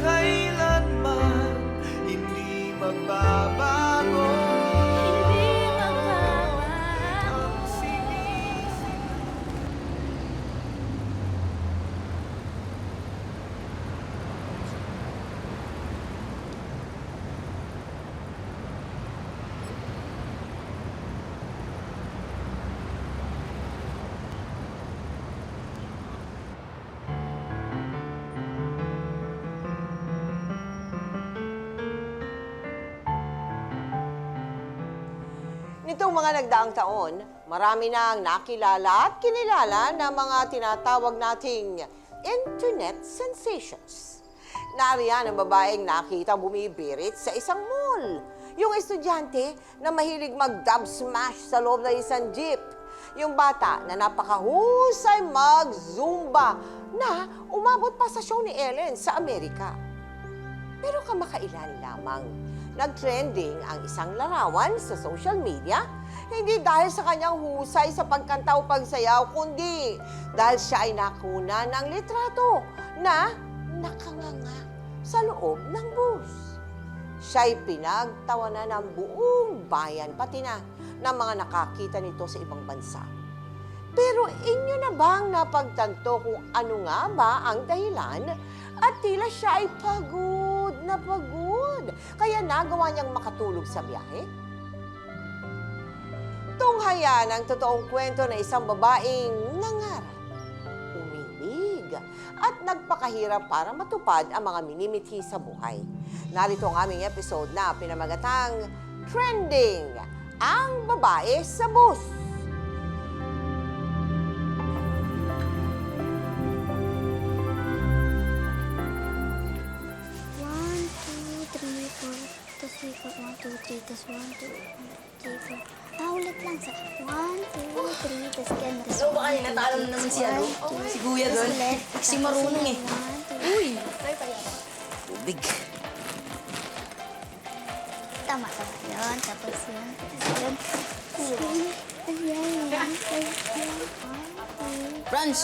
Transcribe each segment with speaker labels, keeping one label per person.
Speaker 1: kailanman hindi magbabago. Ang sinisip.
Speaker 2: Nitong mga nagdaang taon, marami na ang nakilala at kinilala ng mga tinatawag nating internet sensations. Nariyan ang babaeng nakita bumibirit sa isang mall. Yung estudyante na mahilig mag-dub smash sa loob ng isang jeep. Yung bata na napakahusay mag-zumba na umabot pa sa show ni Ellen sa Amerika. Pero kamakailan lamang, nag-trending ang isang larawan sa social media, hindi dahil sa kanyang husay sa pagkanta o pagsayaw, kundi dahil siya ay nakuna ng litrato na nakanganga sa loob ng bus. Siya'y pinagtawanan ng buong bayan, pati na ng mga nakakita nito sa ibang bansa. Pero inyo na bang napagtanto kung ano nga ba ang dahilan at tila siya ay pagod na pagod, kaya nagawa niyang makatulog sa biyahe? Tunghayan ang totoong kwento na isang babaeng nangarap, umibig, at nagpakahirap para matupad ang mga minimithi sa buhay. Narito ang aming episode na pinamagatang Trending, ang babae sa bus.
Speaker 3: Ulit lang sa 1, 2, 3, tas ganun.
Speaker 4: So baka natalo na naman si ano? Si Kuya doon. Kasi marunong eh. Uy! Tubig.
Speaker 3: Tama. Yun, tapos yun. Ayan.
Speaker 4: Franz,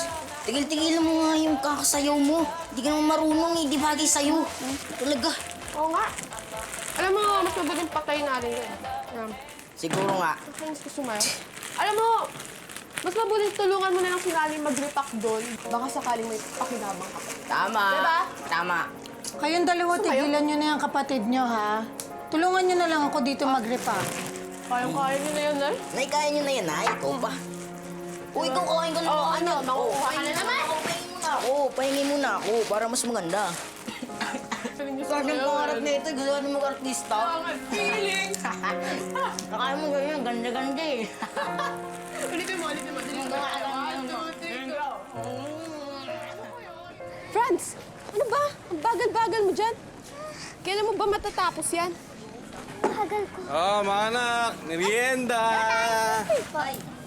Speaker 4: tigil-tigilan mo nga yung kakasayaw mo. Hindi ka naman marunong eh. Di bagay sa'yo. Talaga.
Speaker 5: Oo nga. Alam mo, mas mabuting patayin natin yun.
Speaker 4: Siguro nga.
Speaker 5: Kainis ko sumayo. Alam mo, mas mabuting tulungan mo na lang si Nani mag-repack doon. Baka sakaling may pakinabang ka.
Speaker 4: Tama.
Speaker 5: Diba?
Speaker 4: Tama.
Speaker 6: Kayong dalawa, tigilan nyo na yung kapatid nyo, ha? Tulungan nyo na lang ako dito mag-repack.
Speaker 5: Kayang-kaya niyo na yun, Nay.
Speaker 4: Nay, kaya nyo na yan, Nay. Ikaw pa. Uy, ikaw kain ka na.
Speaker 5: Oo, ano? Makukuha ka na naman.
Speaker 4: Pahingin muna ako para mas maganda. Sabi ng pangarap na ito, gusto ka mag-artista.
Speaker 5: Feeling!
Speaker 4: Nakaya mo ganyan, ganda-ganda eh.
Speaker 5: Ulitin mo. Franz, ano ba? Ang bagal-bagal mo dyan. Kailan mo ba matatapos yan?
Speaker 3: Bagal ko.
Speaker 1: Oh, mga anak, merienda!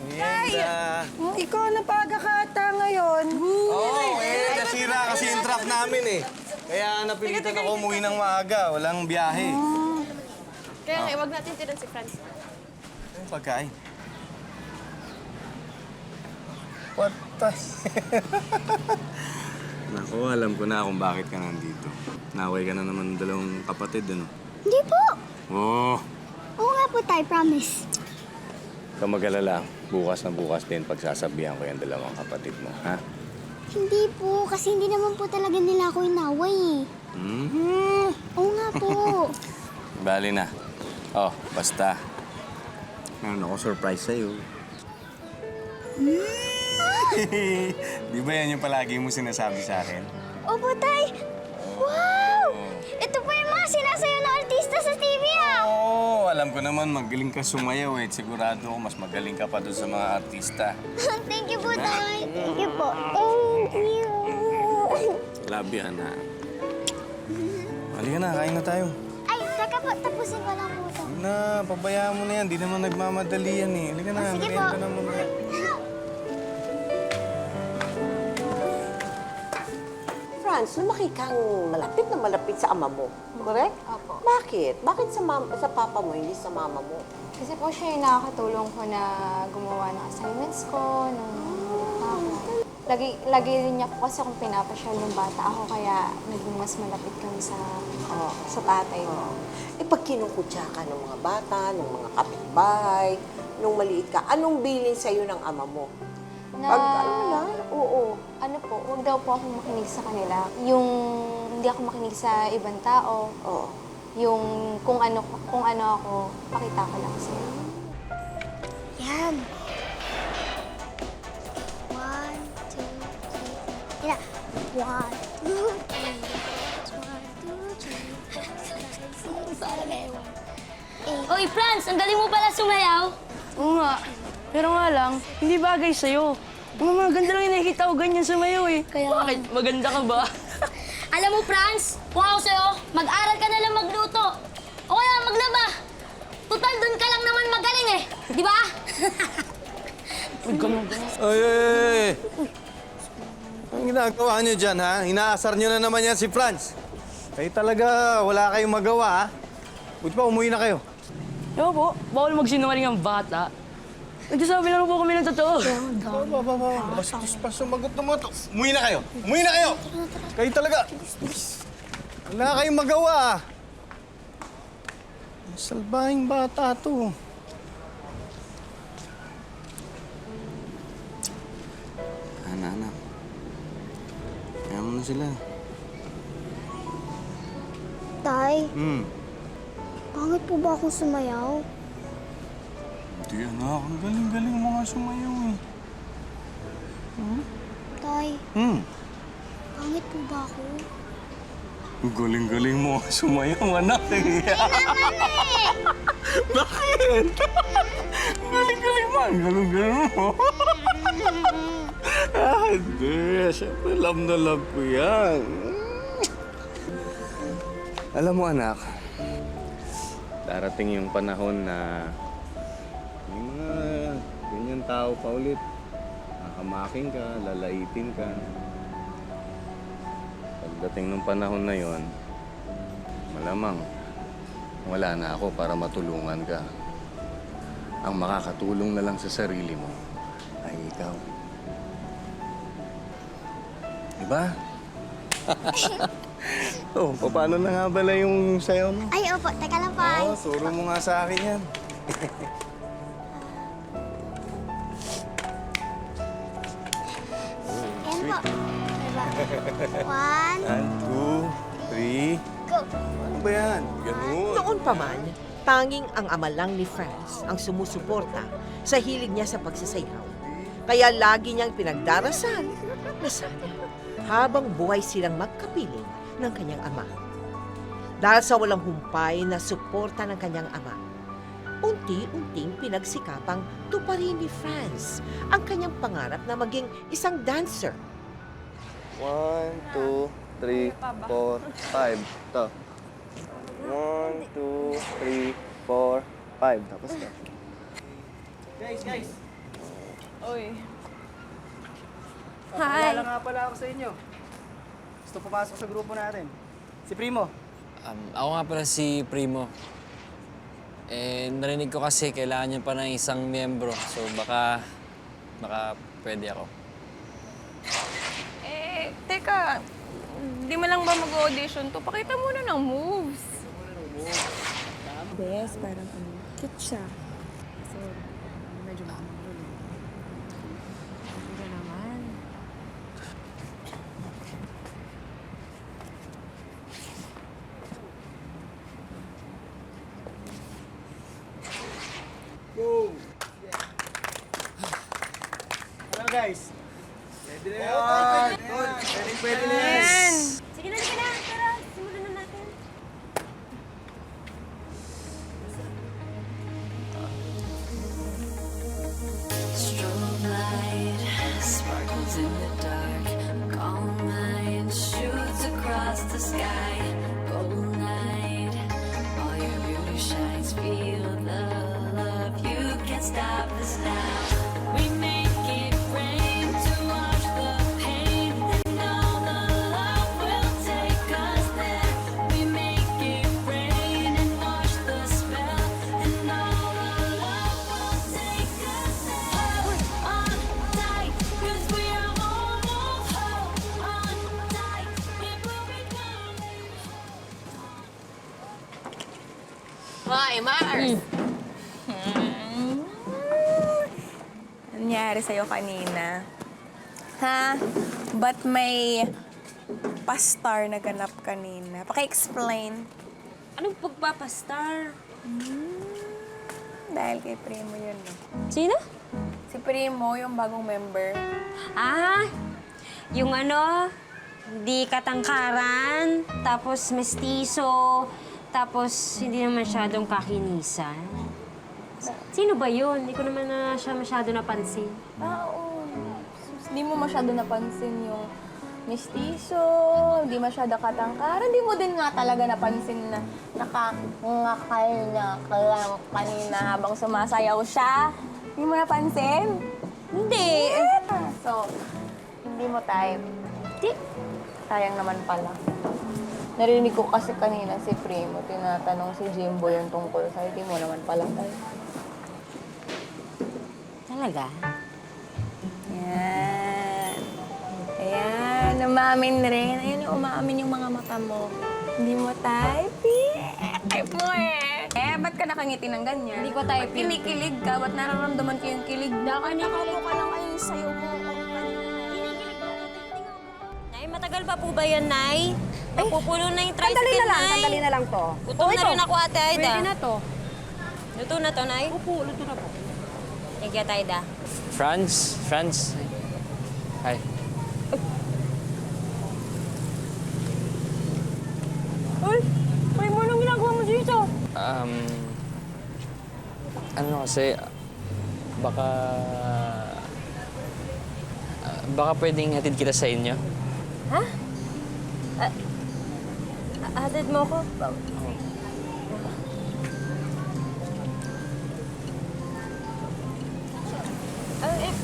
Speaker 1: Merienda!
Speaker 6: Ikaw na paga ka ata ngayon.
Speaker 1: Oo, nasira kasi yung truck namin eh. Kaya napilitan ako umuwi ng maaga, walang biyahe.
Speaker 5: Kaya nga, huwag natin tinan si Franz.
Speaker 1: Ano pagkain? Patas. Naku, alam ko na kung bakit ka nandito. Naway ka na naman ng dalawang kapatid, ano?
Speaker 3: Hindi po.
Speaker 1: Oo.
Speaker 3: Oo nga po tayo, promise.
Speaker 1: Kung mag-alala, bukas na bukas din pagsasabihan ko yung dalawang kapatid mo, ha?
Speaker 3: Hindi po, kasi hindi naman po talaga nila ako inaway eh. Oo nga po.
Speaker 1: Bali na. Oh, basta. Meron ako surprise sa'yo. Di ba yan yung palagi mo sinasabi sa akin?
Speaker 3: Opo, tay. Wow! Ito po yung mga sinasayaw na artista sa TV ah.
Speaker 1: Oo, alam ko naman magaling ka sumayaw eh. Sigurado ako mas magaling ka pa doon sa mga artista.
Speaker 3: Thank you po, tay. Thank you po. Thank you.
Speaker 1: Love you, Ana. Halika na, kain na tayo.
Speaker 3: Ay, teka po, tapusin ko lang po ito.
Speaker 1: Huwag na, pabayaan mo na yan. Di naman nagmamadali yan eh. Halika na,
Speaker 3: Sige
Speaker 1: merienda
Speaker 3: po.
Speaker 1: na muna.
Speaker 2: Franz, lumaki kang malapit na malapit sa ama mo. Correct?
Speaker 7: Opo.
Speaker 2: Bakit? Bakit sa papa mo, hindi sa mama mo?
Speaker 7: Kasi po siya yung nakakatulong ko na gumawa ng assignments ko, ng ako.
Speaker 3: Lagi rin niya po kasi akong pinapasyal ng bata ako, kaya naging mas malapit kami sa tatay ko.
Speaker 2: Eh, pag kinukutya ka ng mga bata, ng mga kapitbahay, nung maliit ka, anong bilin sa'yo ng ama mo? Pag ano lang, oo.
Speaker 3: Ano po, huwag daw po akong makinig sa kanila. Yung hindi ako makinig sa ibang tao,
Speaker 2: Oo.
Speaker 3: yung kung ano ako, pakita ko lang sa'yo.
Speaker 7: Yan. 1, 2, 3. Yan. 1, 2, 3. 1, 2, 3. Para na ewan.
Speaker 4: Oy, Franz, ang galing mo pala sumayaw.
Speaker 8: Oo nga. Pero nga lang, hindi bagay sa'yo. Mga ganda lang yung nakikita ko ganyan sumayaw eh. Bakit? Maganda ka ba?
Speaker 4: Alam mo, Franz, kung ako sa'yo, mag-aral ka na lang magluto. O kaya maglaba. Total, doon ka lang naman magaling eh. Di ba?
Speaker 1: Ay! Anong ginagawa niyo dyan, ha? Inaasar niyo na naman yan si Franz. Kayo talaga, wala kayong magawa, ha? Buti pa, umuwi na kayo.
Speaker 8: Ewan po, bawal magsinungaling ang bata. Nagsasabi lang po kami ng totoo.
Speaker 1: Bastos pa sumagot na mo to. Umuwi na kayo! Umuwi na kayo! Kayo talaga! Wala kayong magawa, ha? Salbahing bata to. Anak. Kaya mo na sila.
Speaker 7: Tay,
Speaker 1: Hmm.
Speaker 7: pangit po ba akong sumayaw?
Speaker 1: Hindi, anak. Ang galing-galing mo nga sumayaw, eh.
Speaker 7: Tay, pangit po ba ako?
Speaker 1: Ang galing-galing mo nga sumayaw, anak. Bakit? Ang galing-galing mo. Ang galing-galing mo. Hindi. Siyempre, love na love ko yan. Alam mo, anak, darating yung panahon na may mga ganyan tao pa ulit. Nakamaking ka, lalaitin ka. Pagdating ng panahon na yon, malamang wala na ako para matulungan ka. Ang makakatulong na lang sa sarili mo ay ikaw. Diba? Oh, paano na nga bala yung sayaw mo?
Speaker 7: Ay, opo. Teka lang, Pai.
Speaker 1: Oo, turo mo nga sa akin yan.
Speaker 7: Yan po. Diba? 1,
Speaker 1: 1, 2, 3.
Speaker 7: go.
Speaker 1: Ano ba yan? Ganun.
Speaker 2: Noon pa man, tanging ang ama lang ni Franz ang sumusuporta sa hilig niya sa pagsasayaw. Kaya lagi niyang pinagdarasal na sana habang buhay silang magkapiling ng kanyang ama. Dahil sa walang humpay na suporta ng kanyang ama, unti-unting pinagsikapang tuparin ni Franz ang kanyang pangarap na maging isang dancer.
Speaker 1: 1, 2, 3, 4, 5. Ito. 1, 2, 3, 4, 5. Tapos na.
Speaker 8: Guys! Oy.
Speaker 5: Hi!
Speaker 9: Kilala nga pala ako sa inyo. Gusto pumasok sa grupo natin. Si Primo.
Speaker 10: Ako nga pala si Primo. Eh, narinig ko kasi kailangan niya pa ng isang miyembro. So baka pwede ako.
Speaker 5: Eh, teka. Di mo lang ba mag-audition to? Pakita muna ng moves.
Speaker 11: Bes, parang cute siya. So, medyo makamagod. Hindi naman.
Speaker 9: Ano guys? Ready na yan! Pwede na yan!
Speaker 7: Sige na. Tara, simulan na natin.
Speaker 12: Strobe light sparkles in the dark. Calm mind shoots across the sky. Golden night, all your beauty shines. Feel the love, you can't stop this now. We make it rain to wash the pain, and all the love will take us there. We make it rain and wash the spell, and all the love will take us there. Hold on tight, 'cause we are holding
Speaker 5: Hoy, Mars!
Speaker 11: Nangyari sa'yo kanina? Ha? Ba't may pastar na ganap kanina? Paki-explain.
Speaker 4: Anong pagpapastar?
Speaker 11: Dahil kay Primo yun, no?
Speaker 4: Sino?
Speaker 11: Si Primo, yung bagong member.
Speaker 4: Ah, yung ano, di katangkaran, tapos mestizo, tapos hindi na masyadong kakinisan. Sino ba yun? Hindi ko naman na siya masyado napansin.
Speaker 11: Oo. Hindi mo masyado napansin yung mestizo, hindi masyado katangkaran. Hindi mo din nga talaga napansin na nakangakal niya kalang kanina habang sumasayaw siya. Hindi mo napansin?
Speaker 4: Hindi.
Speaker 11: So, hindi mo type.
Speaker 4: Di.
Speaker 11: Sayang naman pala. Narinig ko kasi kanina si Primo, tinatanong si Jimbo yung tungkol sa'yo. Hindi mo naman pala type.
Speaker 4: Talaga?
Speaker 11: Yan. Ayan, umamin rin. Ayan, umaamin yung mga mata mo. Hindi mo type eh. Type mo eh. Ba't ka nakangiti ng ganyan?
Speaker 4: Hindi ko type
Speaker 11: Ba't
Speaker 4: yun.
Speaker 11: kinikilig ka? Ba't nararamdaman ko yung kilig? Nakaupo ka lang kayo sa'yo mo.
Speaker 4: Nay, matagal pa po ba yan, Nay? Napupulo na yung tricycle, Nay.
Speaker 2: Sandali na lang to.
Speaker 4: Gutom na rin ako, Ate Aida.
Speaker 2: Pwede na to.
Speaker 4: Luto na to, Nay?
Speaker 2: Opo, luto na po.
Speaker 4: Thank you, Ate Aida.
Speaker 10: Franz? Hi.
Speaker 4: Uy! Uy, mo nang ginagawa mo dito?
Speaker 10: Ano kasi, baka pwedeng hatid kita sa inyo.
Speaker 4: Ha? Hatid mo ko?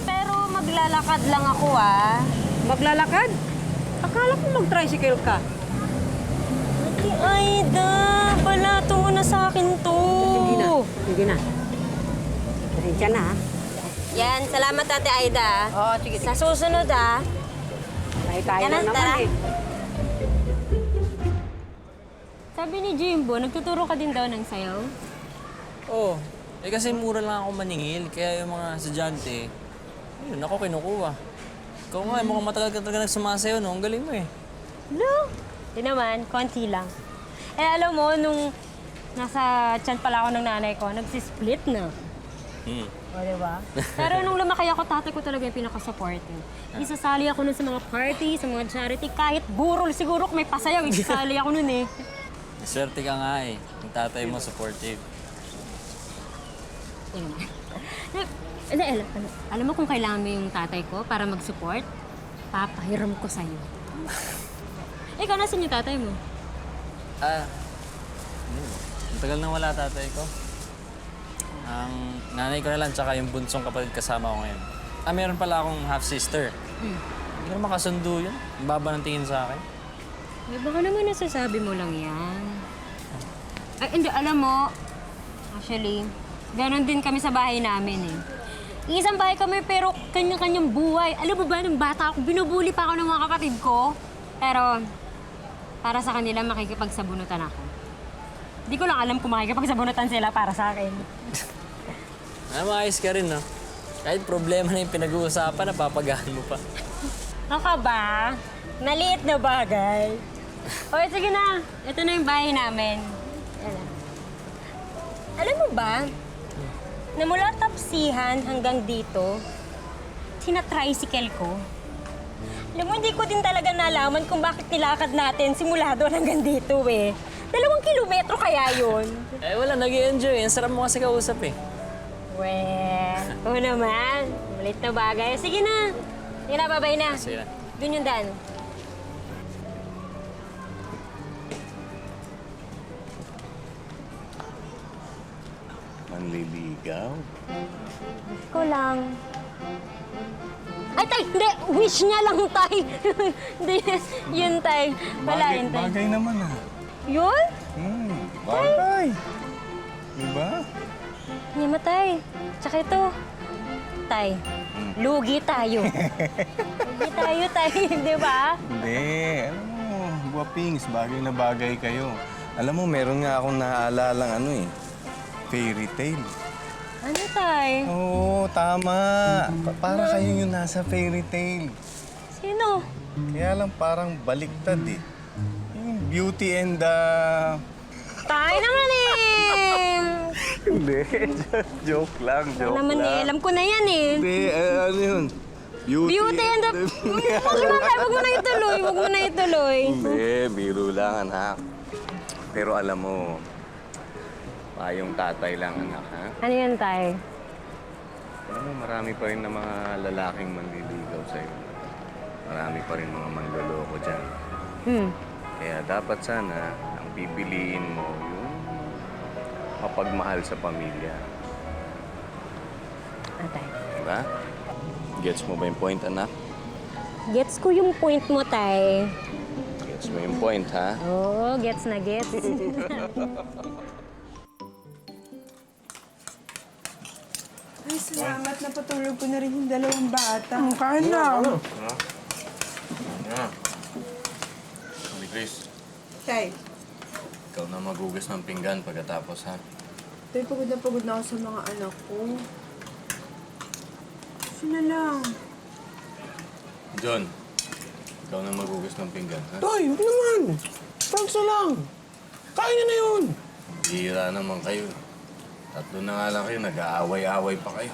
Speaker 4: Pero maglalakad lang ako, ah.
Speaker 2: Maglalakad? Akala ko mag-tricycle ka.
Speaker 4: Ate Aida, balato mo na sa akin to.
Speaker 2: Sige na. Pasensya na, ha?
Speaker 4: Yan, salamat, Ate Aida.
Speaker 2: Oo, sige.
Speaker 4: Sa susunod, ah.
Speaker 2: Tayo-tayo
Speaker 4: Yan
Speaker 2: na
Speaker 4: na,
Speaker 2: naman,
Speaker 4: tara.
Speaker 2: eh.
Speaker 4: Sabi ni Jimbo, nagtuturo ka din daw ng sayaw?
Speaker 10: Oo. Kasi mura lang ako maningil, kaya yung mga estudyante, yun, ako kinukuha. Ikaw nga, mukhang matagal ka talaga nagsumasayo, no? Ang galing mo eh.
Speaker 4: No. Di naman, konti lang. Eh, alam mo, nung nasa tiyan pala ako ng nanay ko, nagsisplit na. O, diba? Pero nung lumaki ako, tatay ko talaga yung pinaka-supportive. Isasali ako nun sa mga party, sa mga charity, kahit burol siguro kung may pasayaw, isasali ako nun eh.
Speaker 10: Swerte ka nga eh. Yung tatay mo supportive.
Speaker 4: Alam mo kung kailangan mo yung tatay ko para mag-support, papahiram ko sa'yo. Ikaw, nasan yung tatay mo?
Speaker 10: Ang tagal nang wala tatay ko. Ang nanay ko na lang, tsaka yung bunsong kapatid kasama ko ngayon. Meron pala akong half-sister. Hindi ko naman kasundo yun. Ang baba ng tingin sa akin.
Speaker 4: Eh, baka naman nasasabi mo lang yan. Ay, hindi, alam mo, actually, ganon din kami sa bahay namin eh. Isang bahay kami pero kanya-kanyang buhay. Alam mo ba, nung bata ako, binubuli pa ako ng mga kapatid ko. Pero, para sa kanila, makikipagsabunutan ako. Hindi ko lang alam kung makikipagsabunutan sila para sa akin.
Speaker 10: Maayos ka rin, no? Kahit problema na yung pinag-uusapan, napapagahan mo pa.
Speaker 4: Ako ba? Maliit na bagay. O, sige na. Ito na yung bahay namin. Alam mo ba, na mula Tapsihan hanggang dito, sina-tricycle ko. Alam mo, hindi ko din talaga nalaman kung bakit nilakad natin simula doon hanggang dito eh. 2 kilometro kaya yun.
Speaker 10: Eh, wala, nag-i-enjoy. Ang sarap mo kasi kausap eh.
Speaker 4: Well, oo naman. Maliit na bagay. Sige na. Sige na, babay na.
Speaker 10: Sige na.
Speaker 4: Doon yung daan.
Speaker 1: Manliligaw?
Speaker 4: Ko lang. Ay, tay! Hindi! Wish niya lang, tay! Hindi, yun, tay. Wala yun, tay.
Speaker 1: Bagay naman ah.
Speaker 4: Yun?
Speaker 1: Bagay. Diba?
Speaker 4: Hindi mo, tay. Tsaka ito. Tay, lugi tayo. Lugi tayo, tay. Di ba?
Speaker 1: Hindi. Alam mo, guwapings, bagay na bagay kayo. Alam mo, meron nga akong naaalala fairy tale.
Speaker 4: Ano, Tay?
Speaker 1: Oo, tama. Para kayong yung nasa fairy tale.
Speaker 4: Sino?
Speaker 1: Kaya lang parang baliktad eh. Yung Beauty and the...
Speaker 4: Tay naman eh!
Speaker 1: Hindi, joke lang, joke
Speaker 4: naman
Speaker 1: lang.
Speaker 4: eh, alam ko na yan eh.
Speaker 1: Hindi, ano yun?
Speaker 4: Beauty and the... Wag mo na ituloy, wag mo na ituloy.
Speaker 1: Hindi, biro lang, anak. Pero alam mo, payong tatay lang, anak, ha?
Speaker 4: Ano yan, Tay?
Speaker 1: Alam mo, marami pa rin na mga lalaking manliligaw sa'yo. Marami pa rin mga manloloko dyan. Kaya dapat sana, ang pipiliin mo, yung mapagmahal sa pamilya.
Speaker 4: Tay.
Speaker 1: Diba? Gets mo ba yung point, anak?
Speaker 4: Gets ko yung point mo, Tay.
Speaker 1: Gets mo yung point, ha?
Speaker 4: Oo, gets na gets.
Speaker 5: Ay, salamat. Napatulog ko na rin yung dalawang bata.
Speaker 6: Mukha na.
Speaker 1: Holy Chris,
Speaker 5: Tay,
Speaker 1: ikaw na magugas ng pinggan pagkatapos, ha?
Speaker 5: Tay, pagod na ako sa mga anak ko. Sino lang?
Speaker 1: John, ikaw na magugas ng pinggan, ha?
Speaker 9: Tay, huwag naman. Pranks na lang. Kaya niyo na yun.
Speaker 1: Hira naman kayo. Tatlo na nga lang kayo, nag-aaway-aaway pa kayo.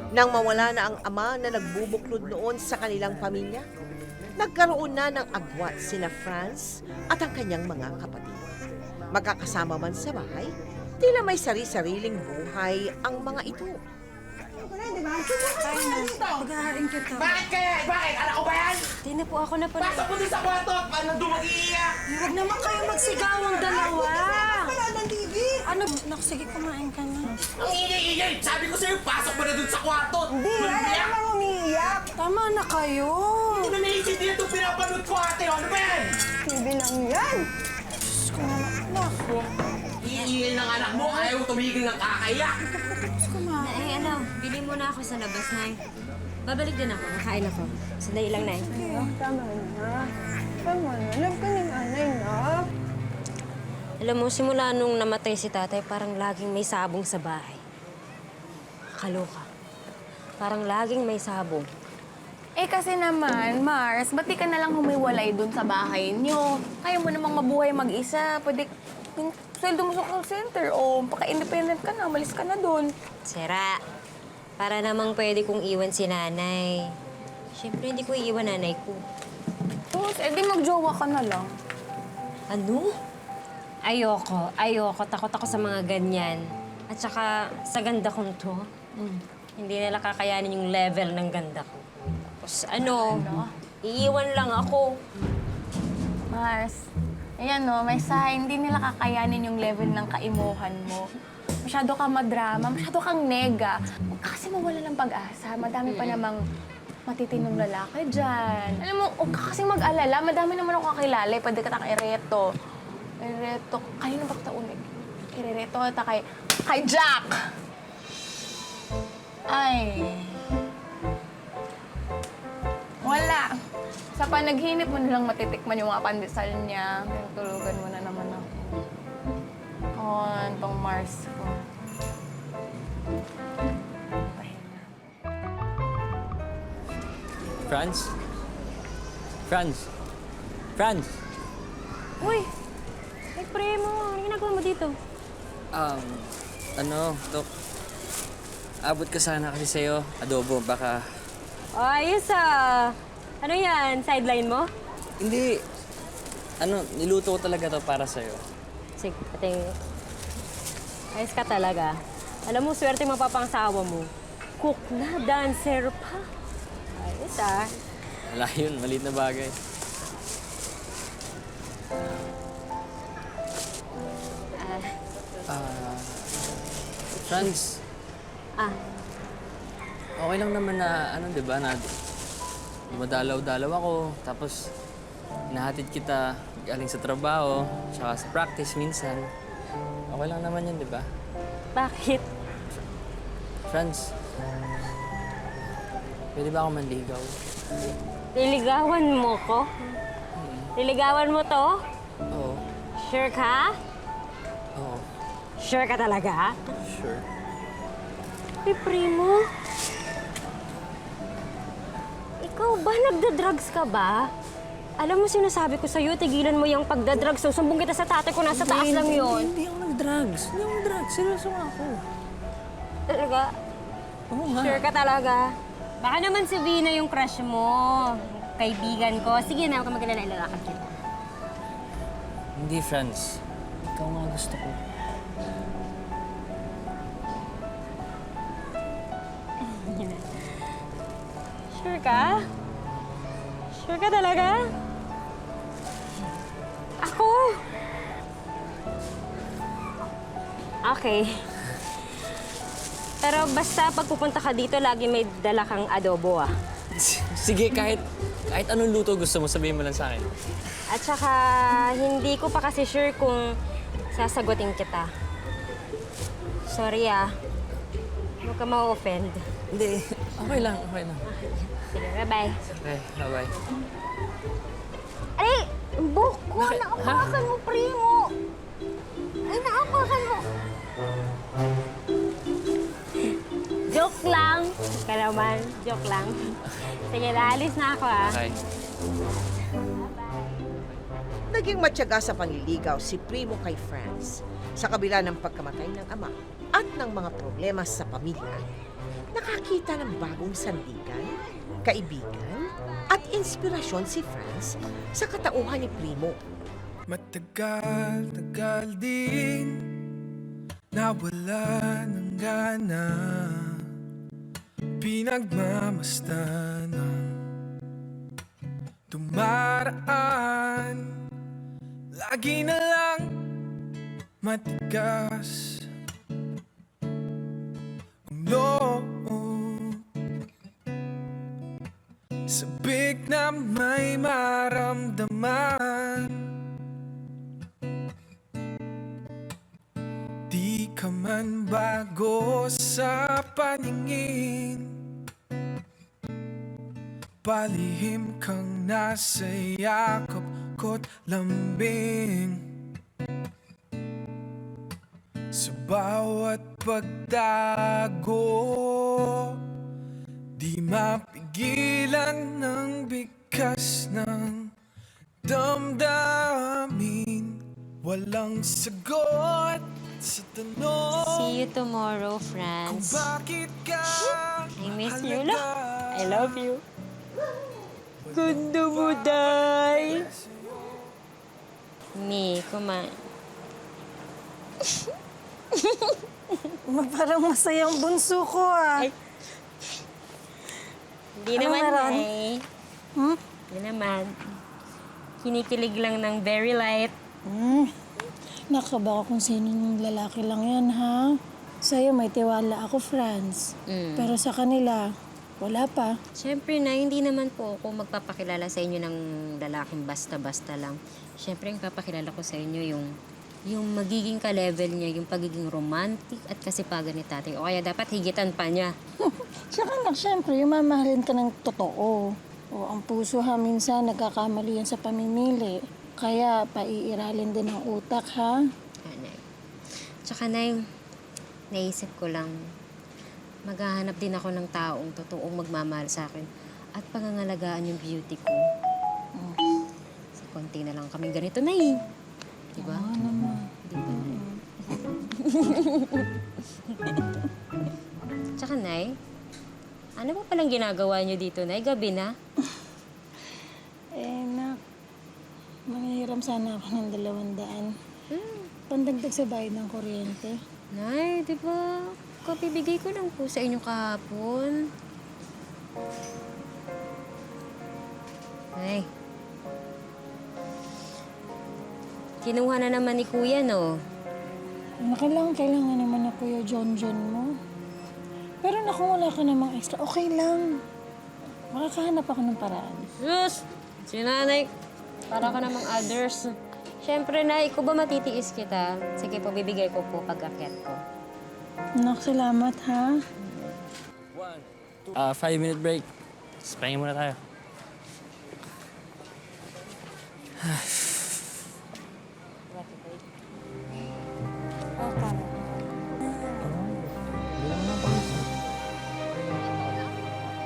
Speaker 2: Nang mawala na ang ama na nagbubuklod noon sa kanilang pamilya, nagkaroon na ng agwat sina Franz at ang kanyang mga kapatid. Magkakasama man sa bahay, tila may sari-sariling buhay ang mga ito.
Speaker 6: Pag-aaring kita.
Speaker 9: Bakit kaya? Bakit? Anak ko ba yan?
Speaker 4: Di na po ako na pala.
Speaker 9: Pasok mo din sa kwarto at nandun mag-iiyak.
Speaker 6: Huwag naman kayo magsigaw ang dalawa. Ano? Naku, sige, kumain ka na.
Speaker 9: Ang ingay-ingay! Sabi ko sa'yo, pasok mo na dun sa kwarto. Hindi,
Speaker 6: naman umiiyak. Tama na kayo.
Speaker 9: Hindi na naiintindihan itong pinapanood ko, ate. Ano ba yan?
Speaker 6: TV lang yan. Diyos ko naman. Naku.
Speaker 9: Iingay ng anak mo, ayaw tumigil ng kakaiyak.
Speaker 4: Nay, ano, bili muna ako sa labas, Nay. Babalik din ako, kakain ako. Sandali lang, Nay.
Speaker 6: Tama na. Tama na. Alam ka ng anay na.
Speaker 4: Alam mo, simula nung namatay si tatay, parang laging may sabong sa bahay. Kaloka. Parang laging may sabong.
Speaker 11: Eh kasi naman, Mars, ba't di ka na lang humiwalay dun sa bahay niyo? Kaya mo namang mabuhay mag-isa. Pwede yung sweldo mo sa call center o paka-independent ka na, umalis ka na dun.
Speaker 4: Sera, para namang pwede kong iwan si nanay. Siyempre, hindi ko iiwan nanay ko.
Speaker 11: Tapos, di magjowa ka na lang.
Speaker 4: Ano? Ayoko. Takot ako sa mga ganyan. At saka, sa ganda kong to, hindi nila kakayanin yung level ng ganda ko. Tapos iiwan lang ako.
Speaker 11: Mars, ayan no, may sign, hindi nila kakayanin yung level ng kaimuhan mo. Masyado ka madrama, masyado kang nega. Huwag ka kasi mawala ng pag-asa. Madami pa namang matitinong lalaki dyan. Alam mo, huwag ka kasi mag-alala. Madami naman ako kakilala. Pwede ka tang ireto. Ireto, kayo na bakit unig? Ireto kita kay Jack! Ay. Wala. Sa panaginip mo nalang matitikman yung mga pandesal niya. Tulugan mo na naman ako. Oh, itong Mars ko. Pahinga.
Speaker 10: Franz? Franz? Franz?
Speaker 4: Uy! Ay, pre mo. Ano ginagawa mo dito?
Speaker 10: Tok. Abot ka sana kasi sa'yo. Adobo, baka...
Speaker 4: Ayos ah! Ano yan? Sideline mo?
Speaker 10: Hindi. Niluto ko talaga to para sa'yo.
Speaker 4: Sige, pating... Ayos ka talaga. Alam mo, swerte mapapangsawa mo. Cook na, dancer pa. Ayos ah.
Speaker 10: Wala yun, maliit na bagay. Franz, okay lang naman na, di ba, na dumadalaw-dalaw ako, tapos hinahatid kita galing sa trabaho, tsaka sa practice minsan. Okay lang naman yun, di ba?
Speaker 4: Bakit?
Speaker 10: Franz, pwede ba ako manligaw?
Speaker 4: Liligawan mo ko? Liligawan mo to?
Speaker 10: Oo.
Speaker 4: Sure ka?
Speaker 10: Oo.
Speaker 4: Sure ka talaga?
Speaker 10: Sure.
Speaker 4: Uy, Primo. Ikaw ba? Nagda-drugs ka ba? Alam mo, sinasabi ko sa'yo, tigilan mo yung pagda-drugs. Susumbong kita sa tatay ko, nasa taas lang yun.
Speaker 10: Hindi ako nag-drugs. Hindi ako nag-drugs. Seryoso nga ako.
Speaker 4: Talaga?
Speaker 10: Oo nga.
Speaker 4: Sure ka talaga? Baka naman si Vina yung crush mo. Kaibigan ko. Sige na, huwag ka mag-alala, ilalakad kita.
Speaker 10: Hindi, Franz. Ikaw nga gusto ko.
Speaker 4: Sure ka? Sure ka talaga? Ako? Okay. Pero basta pag pupunta ka dito, lagi may dala kang adobo, ah.
Speaker 10: Sige, kahit anong luto gusto mo, sabihin mo lang sa akin.
Speaker 4: At saka, hindi ko pa kasi sure kung sasagutin kita. Sorry, ah. Huwag ka ma-offend.
Speaker 10: Hindi, okay lang, okay lang.
Speaker 4: Sige, bye-bye.
Speaker 10: Okay, bye-bye.
Speaker 4: Ay! Bok ko! Naapakan mo, Primo! Ay, naapakan mo! Joke lang! Ika naman, joke lang. Sige, naalis na ako, ah.
Speaker 10: Okay.
Speaker 2: Naging matyaga sa panliligaw si Primo kay Franz sa kabila ng pagkamatay ng ama at ng mga problema sa pamilya. Nakakita ng bagong sandigan, kaibigan, at inspirasyon si Franz sa katauhan ni Primo.
Speaker 13: Matagal din nawala ng gana, pinagmamasdan ng dumaraan. Lagi na lang matigas ang loob, sabik na may maramdaman. Di ka man bago sa paningin, palihim kang nasa yakap ko't lambing. Sa bawat pagdago, di mapigilan ng bigkas ng damdamin. Walang sagot sa tanong.
Speaker 4: See you tomorrow,
Speaker 13: Kung
Speaker 4: Franz.
Speaker 13: bakit ka
Speaker 4: I miss you,
Speaker 13: mahalaga.
Speaker 4: I love you. Ganda mo, Day. Mi, kumain.
Speaker 6: Parang masayang bunso ko, ah.
Speaker 4: Hindi
Speaker 6: Ano
Speaker 4: naman,
Speaker 6: meron?
Speaker 4: Day. Hindi naman. Kinikilig lang ng very light.
Speaker 6: Nakaba kung sino yung lalaki lang yan, ha? Sa'yo may tiwala ako, Franz. Pero sa kanila, wala pa.
Speaker 4: Siyempre na, hindi naman po ako magpapakilala sa inyo ng lalaking basta-basta lang. Siyempre, yung papakilala ko sa inyo yung magiging ka-level niya, yung pagiging romantic at kasipagan ni tatay. O kaya dapat higitan pa niya.
Speaker 6: Tsaka anak, siyempre, yung mamahalin ka ng totoo. O ang puso ha, minsan nagkakamali yan sa pamimili. Kaya paiiralin din ang utak, ha?
Speaker 4: Nay. Tsaka, Nay, naisip ko lang, maghahanap din ako ng taong totoong magmamahal sa akin at pangangalagaan yung beauty ko. Sa konti na lang kami ganito, Nay. Diba?
Speaker 6: Oo naman.
Speaker 4: Diba, Nay? Tsaka, Nay, ano ba palang ginagawa niyo dito, Nay? Gabi na?
Speaker 6: Nak, manghihiram sana ako ng 200. Pandagdag sa bayad ng kuryente.
Speaker 4: Nay, di ba? Kapibigay ko lang po sa inyo kahapon. Nay. Kinuha na naman ni Kuya, no?
Speaker 6: Kailangan naman na Kuya John mo. Pero naku, wala ka namang extra. Okay lang. Makakahanap ako ng paraan.
Speaker 4: Sus! Si Nanay, para ka namang others. Siyempre, Nay, ikaw ba matitiis kita? Sige po, bibigay ko po pag-akyat ko.
Speaker 6: Anak, salamat ha.
Speaker 10: 5-minute break. Tapos pahinga muna tayo.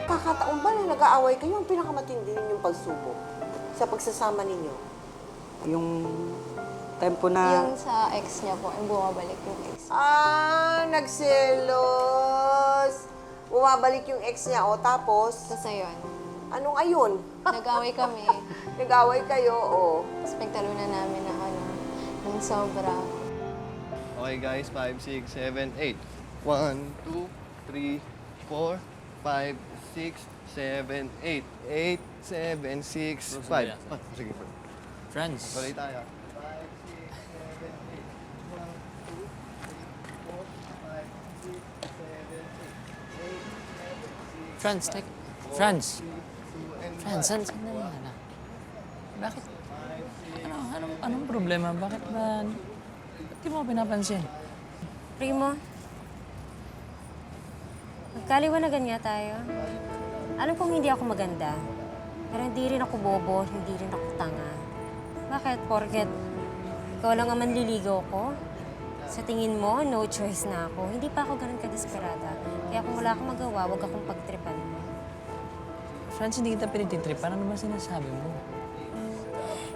Speaker 2: Kakataon ba na nag-aaway kayo ang pinakamatindi ninyong pagsubok sa pagsasama ninyo?
Speaker 9: Yung time po na...
Speaker 3: Yung sa ex niya po, yung bumabalik yung ex.
Speaker 2: Nagselos! Bumabalik yung ex niya, o tapos?
Speaker 3: Tapos ayun,
Speaker 2: Anong ayun?
Speaker 3: nag-away kami.
Speaker 2: Nag-away kayo, o.
Speaker 3: Tapos pinagtalunan namin ng ng sobra.
Speaker 14: Okay guys, 5, 6, 7, 8. 1, 2, 3, 4, 5, 6, 7, 8. 8, 7, 6, 5. Sige bro.
Speaker 10: Friends.
Speaker 14: Balik tayo. 5, 6, 7, 8. 1, 2, 3, 4, 5, 6, 7, 8. 8, 7, 6, 5.
Speaker 10: Franz, take... Franz! Franz, saan na yan? Bakit? Anong problema? Bakit ba... Ba't di mo ako pinapansin?
Speaker 4: Primo, magkaliwanagan nga tayo. Alam kong hindi ako maganda, pero hindi rin ako bobo, hindi rin ako tanga. Bakit? Porket ikaw lang ang manliligaw ko? Sa tingin mo, no choice na ako. Hindi pa ako ganun kadesperada. Kaya kung wala akong magawa, huwag akong pagtripan mo.
Speaker 10: Franz, hindi kita pinititripan. Ano ba sinasabi mo?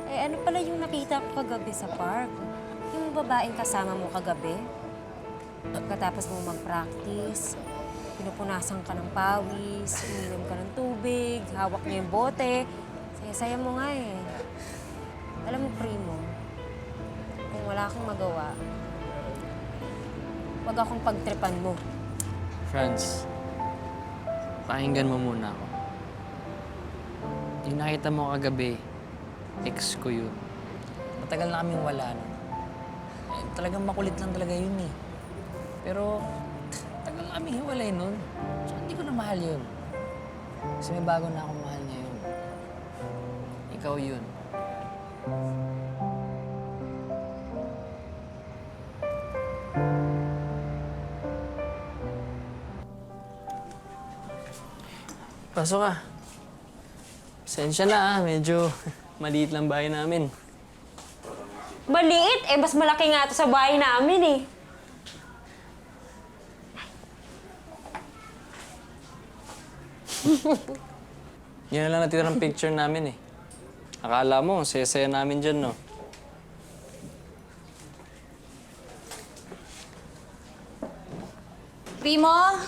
Speaker 4: Eh, ano pala yung nakita ko kagabi sa park? Yung babaeng kasama mo kagabi? Pagkatapos mo mag-practice, pinupunasan ka ng pawis, uminom ka ng tubig, hawak niya yung bote. Saya-saya mo nga eh. Alam mo, Primo, kung wala akong magawa, huwag akong pagtripan mo.
Speaker 10: Franz, pakinggan mo muna ako. Yung nakita mo kagabi, ex ko yun. Matagal na kaming wala na. Eh, talagang makulit lang talaga yun eh. Pero, tagal na kaming hiwalay nun. So, hindi ko na mahal yun. Kasi may bago na akong mahal ngayon. Ikaw yun. Pasok ka. Pasensya na medyo maliit lang bahay namin.
Speaker 4: Maliit? Eh, mas malaki nga ito sa bahay namin eh.
Speaker 10: Yan na lang natira ng picture namin eh. Akala mo, saya-saya namin dyan, no?
Speaker 11: Primo!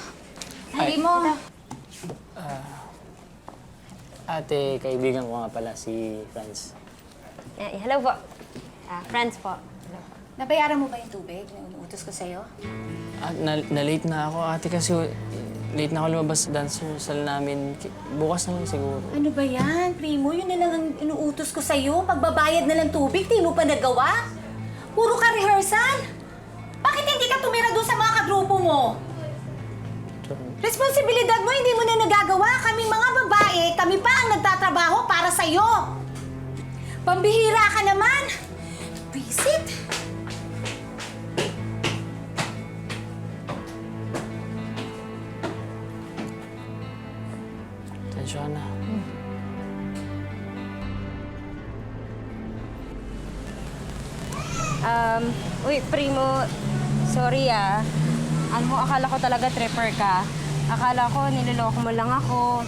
Speaker 11: Primo!
Speaker 10: Ate, kaibigan ko nga pala si Franz.
Speaker 4: Hello po. Friends po. Hello.
Speaker 11: Nabayaran mo ba yung tubig na inuutos ko sa'yo?
Speaker 10: Na-late na ako, ate, kasi late na ako lumabas sa dance rehearsal namin. Bukas na lang siguro.
Speaker 11: Ano ba yan, Primo? Yun na lang ang inuutos ko sa'yo. Pagbabayad na lang tubig, di mo pa nagawa? Puro ka rehearsal? Bakit hindi ka tumira doon sa mga kagrupo mo? Responsibilidad mo, hindi mo na nagagawa. Kaming mga babae, kami pa ang nagtatrabaho para sa'yo. Pambihira ka naman. Visit.
Speaker 10: Tensya ka na.
Speaker 4: Uy, Primo, sorry ah. Ano mo, akala ko talaga tripper ka. Akala ko niloloko mo lang ako.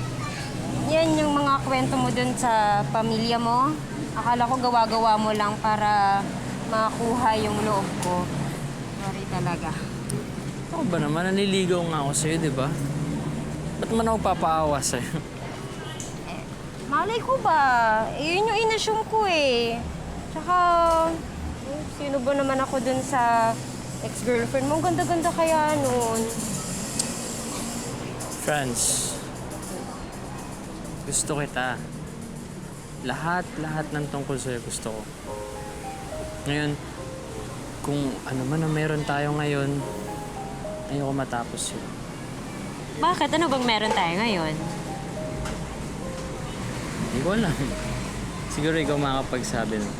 Speaker 4: Yan yung mga kwento mo dun sa pamilya mo. Akala ko gawa-gawa mo lang para makuha yung loob ko. Sorry talaga.
Speaker 10: Ako ba naman? Naniligaw nga ako sa'yo, di ba? Ba't man ako papaawa sa'yo?
Speaker 4: Malay ko ba? Eh, yun yung inassume ko eh. Tsaka, sino ba naman ako dun sa ex-girlfriend mo? Ang ganda-ganda kaya nun.
Speaker 10: Franz, gusto kita. Lahat ng tungkol sa'yo gusto ko. Ngayon, kung ano man ang meron tayo ngayon, ayoko matapos yun.
Speaker 4: Bakit? Ano bang meron tayo ngayon?
Speaker 10: Hindi ko alam. Siguro ikaw makakapagsabi nun.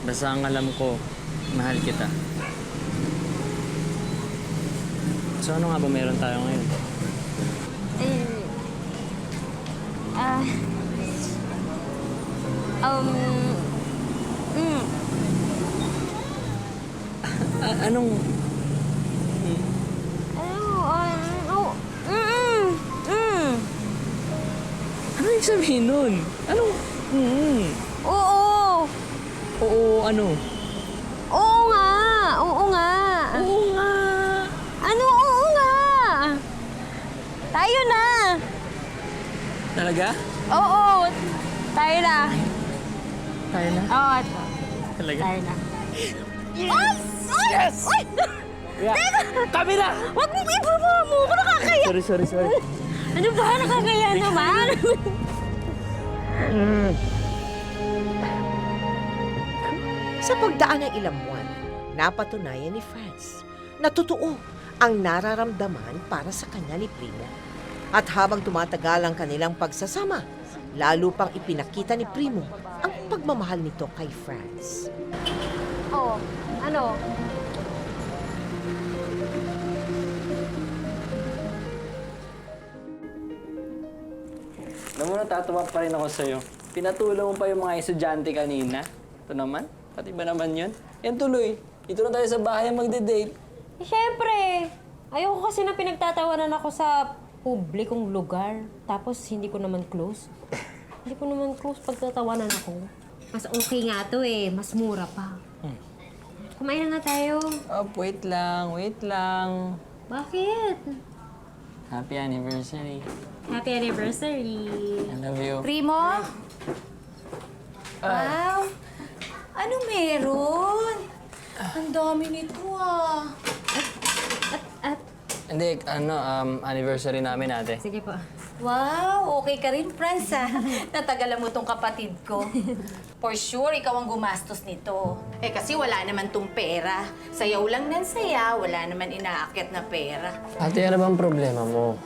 Speaker 10: Basta ang alam ko, mahal kita. So ano nga ba meron tayo ngayon? Anong... Ano yung sabihin nun? Anong...
Speaker 4: Oo!
Speaker 10: Oo, ano?
Speaker 4: Oo nga! Oo nga!
Speaker 10: Oo nga!
Speaker 4: Ano oo nga? Tayo na!
Speaker 10: Talaga?
Speaker 4: Oo! Tayo na!
Speaker 10: Tayo na?
Speaker 4: Oo,
Speaker 10: Talaga?
Speaker 4: tayo na.
Speaker 10: Yes!
Speaker 4: Ay!
Speaker 10: Yes!
Speaker 4: Ay!
Speaker 10: Yeah.
Speaker 4: Teka!
Speaker 10: Kami na!
Speaker 4: Huwag mo ibaba mo ako! Nakakaya!
Speaker 10: Sorry.
Speaker 4: Ano ba? Nakakaya naman!
Speaker 2: Sa pagdaan ng ilang buwan, napatunayan ni Franz na totoo ang nararamdaman para sa kanya ni Primo. At habang tumatagal ang kanilang pagsasama, lalo pang ipinakita ni Primo ang pagmamahal nito kay Franz.
Speaker 4: Oo. Ano?
Speaker 10: Alam mo, natatawa pa rin ako sa'yo. Pinatulong mo pa yung mga estudyante kanina. Ito naman, pati ba naman yun? Yan tuloy. Dito na tayo sa bahay magde-date.
Speaker 4: Eh, syempre! Ayoko kasi na pinagtatawanan ako sa publikong lugar. Tapos hindi ko naman close. Hindi ko naman close pagtatawanan ako. Mas okay nga to eh. Mas mura pa. Kumain na nga tayo.
Speaker 10: Oh, wait lang.
Speaker 4: Bakit?
Speaker 10: Happy anniversary.
Speaker 4: Happy anniversary.
Speaker 10: I love you.
Speaker 11: Primo? Wow! Ano meron? Ang dami nito ah.
Speaker 10: Hindi, anniversary namin ate.
Speaker 4: Sige po.
Speaker 11: Wow! Okay ka rin, Franz ah. Natagalan mo tong kapatid ko. For sure, ikaw ang gumastos nito. Eh kasi wala naman tong pera. Sayaw lang ng saya, wala naman inaakyat na pera.
Speaker 10: Ate, ano bang problema mo?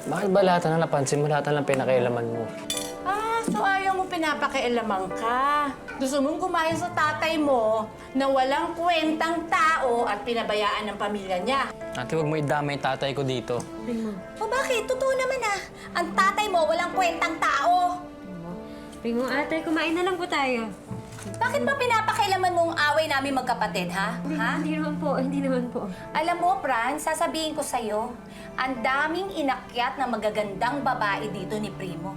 Speaker 10: Bakit ba lahat na napansin mo, lahat na lang pinakailaman mo?
Speaker 11: So ayaw mo pinapakialaman ka. Gusto mong kumain sa tatay mo na walang kwentang tao at pinabayaan ng pamilya niya.
Speaker 10: Ate, huwag mo idamay tatay ko dito.
Speaker 11: O bakit? Totoo naman ah. Ang tatay mo walang kwentang tao.
Speaker 4: Primo, ate, kumain na lang po tayo.
Speaker 11: Bakit ba pinapakialaman mo ang away namin magkapatid, ha?
Speaker 4: Hindi naman po.
Speaker 11: Alam mo, Franz, sasabihin ko sa'yo, ang daming inakyat na magagandang babae dito ni Primo.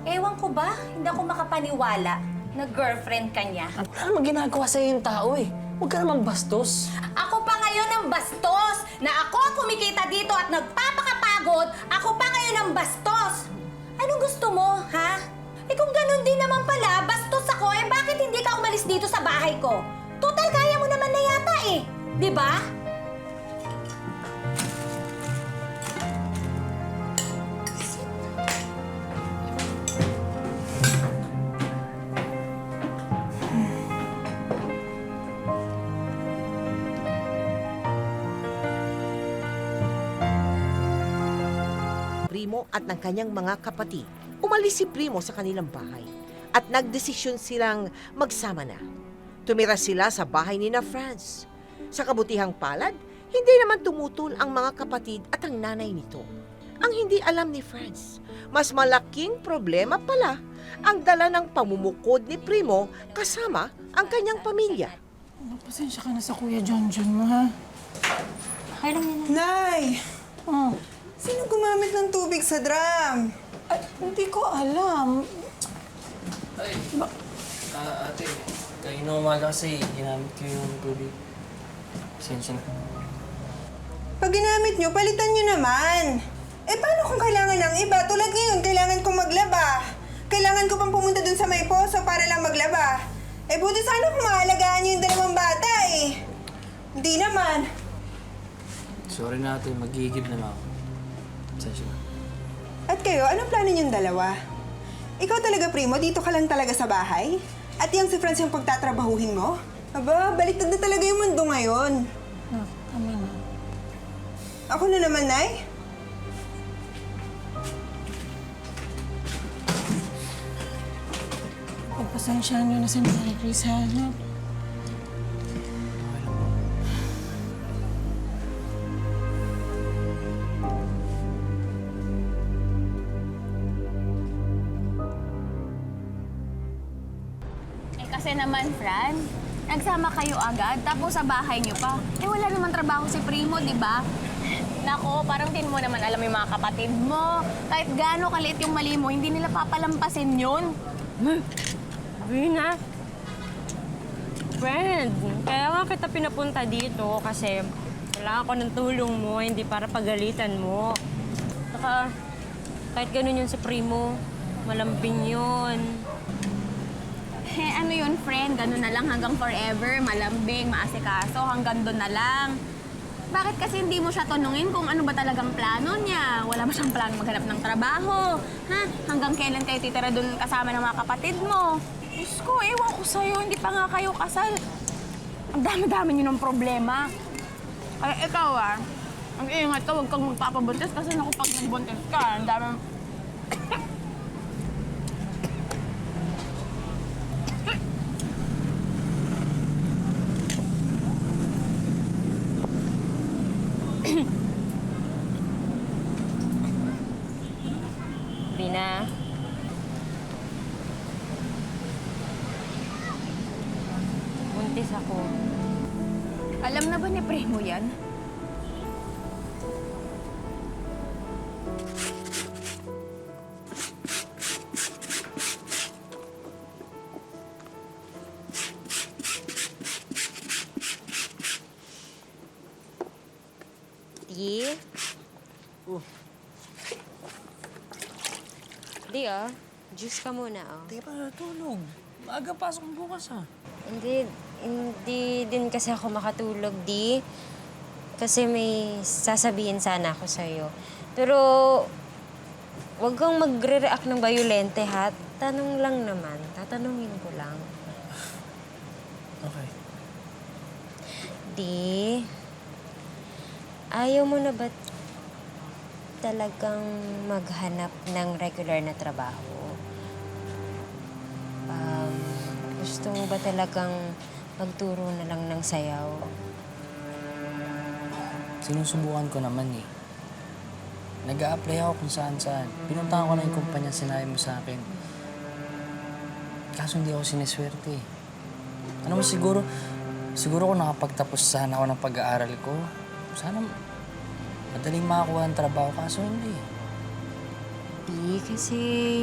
Speaker 11: Ewan ko ba, hindi ako makapaniwala na girlfriend ka niya.
Speaker 10: Wala namang ginagawa sa'yo yung tao eh. Huwag ka namang bastos.
Speaker 11: Ako pa ngayon ang bastos! Na ako ang kumikita dito at nagpapakapagod, ako pa ngayon ang bastos! Anong gusto mo, ha? Eh kung ganun din naman pala, bastos ako, eh bakit hindi ka umalis dito sa bahay ko? Total, kaya mo naman na yata eh. Di ba?
Speaker 2: Primo at ng kanyang mga kapatid. Umalis si Primo sa kanilang bahay at nagdesisyon silang magsama na. Tumira sila sa bahay ni na Franz. Sa kabutihang palad, hindi naman tumutol ang mga kapatid at ang nanay nito. Ang hindi alam ni Franz, mas malaking problema pala ang dala ng pamumukod ni Primo kasama ang kanyang pamilya.
Speaker 6: Pasensya ka na sa Kuya John mo, ha?
Speaker 4: Okay lang yan.
Speaker 15: Nay!
Speaker 6: Oh.
Speaker 15: Sino gumamit ng tubig sa drum?
Speaker 6: Ay, hindi ko alam.
Speaker 10: Ay, ate, kanina umaga kasi ginamit ko yung tubig. Pasensya na.
Speaker 15: Pag ginamit nyo, palitan nyo naman. Eh, paano kung kailangan ng iba? Tulad ngayon, kailangan kong maglaba. Kailangan ko pang pumunta dun sa may poso para lang maglaba. Eh, buti sana kung maalagaan nyo yung dalawang bata eh. Hindi naman.
Speaker 10: Sorry na ate, magigib na lang ako. Pasensya na.
Speaker 15: At kayo, anong plano niyong dalawa? Ikaw talaga, Primo, dito ka lang talaga sa bahay? At yung si Franz yung pagtatrabahuhin mo? Aba, baliktad na talaga yung mundo ngayon.
Speaker 6: Tama na.
Speaker 15: Ako na naman, Nay.
Speaker 6: Pagpasensyaan nyo na si Mary Chris, ha?
Speaker 11: kasi naman, Fran. Nagsama kayo agad, tapos sa bahay niyo pa. Eh, wala naman trabaho si Primo, di ba? Nako, parang din mo naman alam yung mga kapatid mo. Kahit gaano kaliit yung mali mo, hindi nila papalampasin yun.
Speaker 4: Rina, friend, kaya nga kita pinapunta dito kasi wala ako ng tulong mo, hindi para pagalitan mo. Saka, kahit ganun yun si Primo, malambing yun.
Speaker 11: Eh, ano yun, friend? Ganun na lang hanggang forever, malambing, maasikaso, hanggang doon na lang. Bakit kasi hindi mo siya tanungin kung ano ba talagang plano niya? Wala ba siyang plano maghanap ng trabaho? Ha? Hanggang kailan kayo titira doon kasama ng mga kapatid mo? Diyos ko, ewan ko sa'yo, hindi pa nga kayo kasal. Ang dami-dami niyo ng problema. Kaya ikaw ang ingat ka, huwag kang magpapabuntis kasi naku, pag nagbuntis ka, ang dami...
Speaker 4: Rina, buntis ako.
Speaker 11: Alam na ba ni Primo yan?
Speaker 4: Di? Di, juice ka muna,
Speaker 10: Teka pa, tulog. Maaga pasok mo bukas,
Speaker 4: Hindi din kasi ako makatulog, Di. Kasi may sasabihin sana ako sa'yo. Pero, wag kang magre-react ng bayolente, ha? Tanong lang naman. Tatanungin ko lang.
Speaker 10: Okay.
Speaker 4: Di, ayaw mo na ba talagang maghanap ng regular na trabaho? Gusto mo ba talagang magturo na lang ng sayaw?
Speaker 10: Sinusubukan ko naman Nag-a-apply ako kung saan-saan. Pinuntahan ko na yung kumpanya sinabi mo sa akin. Kaso hindi ako siniswerte Ano mo siguro kung nakapagtapos sana ako ng pag-aaral ko, sana madaling makakuha ng trabaho, kaso hindi.
Speaker 4: Di, kasi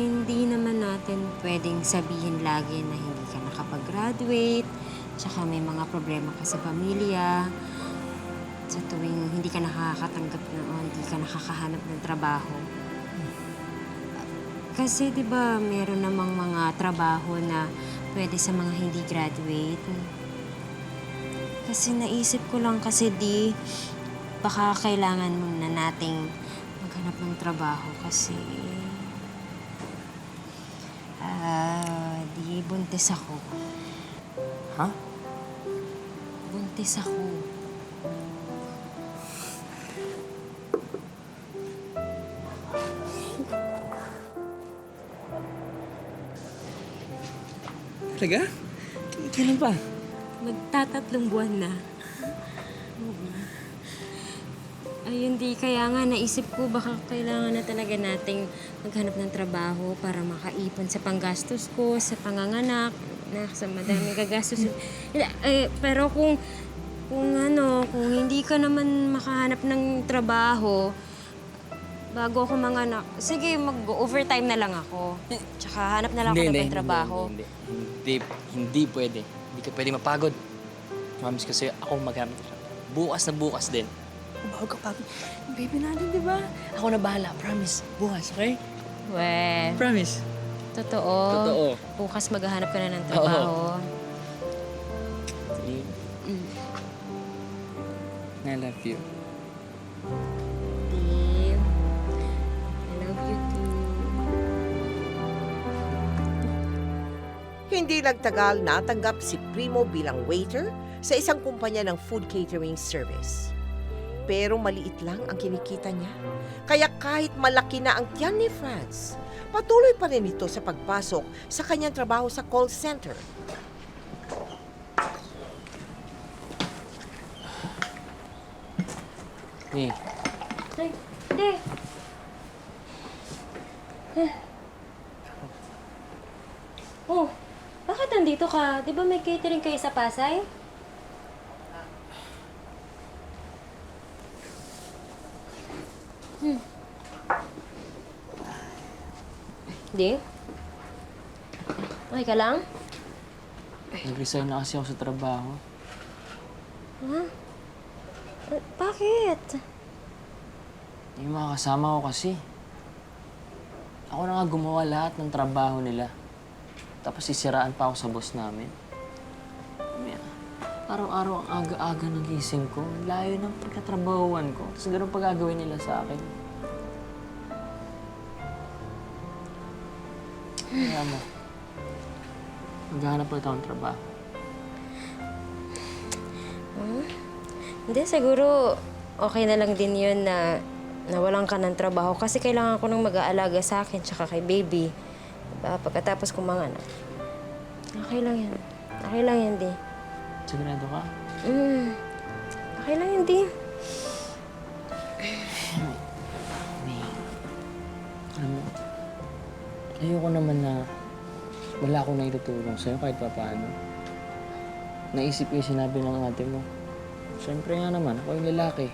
Speaker 4: hindi naman natin pwedeng sabihin lagi na hindi ka nakapag-graduate, tsaka may mga problema ka sa pamilya, sa tuwing hindi ka nakakatanggap na o hindi ka nakakahanap ng trabaho. Kasi di ba meron namang mga trabaho na pwede sa mga hindi graduate. Kasi naisip ko lang kasi Di, baka kailangan muna nating maghanap ng trabaho kasi Di, buntis ako.
Speaker 10: Ha?
Speaker 4: Buntis ako.
Speaker 10: Talaga? Kailan pa?
Speaker 4: Magtatatlong buwan na. Ayun, Di. Kaya nga naisip ko baka kailangan na talaga nating maghanap ng trabaho para makaipon sa panggastos ko, sa panganganak, na sa madaming gagastos. Pero kung hindi ka naman makahanap ng trabaho, bago ako manganak, sige, mag-overtime na lang ako. Tsaka hanap na lang ako ng trabaho.
Speaker 10: Hindi pwede. Hindi ka pwede mapagod. Promise kasi ako maghanap ng trabaho. Bukas na bukas din. Bago ka pagod. Baby natin, di ba? Ako na bahala. Promise. Bukas, okay?
Speaker 4: We.
Speaker 10: Promise.
Speaker 4: Totoo.
Speaker 10: Totoo.
Speaker 4: Bukas maghahanap ka na ng trabaho.
Speaker 10: I love you.
Speaker 4: Di. I love you too.
Speaker 2: Hindi nagtagal natanggap si Primo bilang waiter sa isang kumpanya ng food catering service. Pero maliit lang ang kinikita niya. Kaya kahit malaki na ang tiyan ni Franz, patuloy pa rin ito sa pagpasok sa kanyang trabaho sa call center.
Speaker 10: Hey.
Speaker 4: Hindi. Oh, bakit nandito nandito ka? Di ba may catering kayo sa Pasay? Di? Okay ka lang?
Speaker 8: Nag-resign na kasi ako sa trabaho.
Speaker 4: Ha? Bakit?
Speaker 8: Yung mga kasama ko kasi. Ako na nga gumawa lahat ng trabaho nila. Tapos sisiraan pa ako sa boss namin. Araw-araw ang aga-aga ng gising ko. Ang layo ng pagkatrabahuan ko. Tapos ganun pa gagawin nila sa akin. Kaya mo, maghahanap ulit ako ng trabaho.
Speaker 4: Hindi, siguro okay na lang din yun na nawalan ka ng trabaho kasi kailangan ko nang mag-aalaga sa akin tsaka kay baby. Diba? Pagkatapos kumanganak. Okay lang yan. Okay lang yan, Di.
Speaker 8: Sigurado ka?
Speaker 4: Okay lang yan, Di.
Speaker 8: Alam mo, ayoko naman na wala akong naitutulong sa'yo kahit pa paano. Naisip ko yung sinabi ng ate mo. Siyempre nga naman, ako yung lalaki.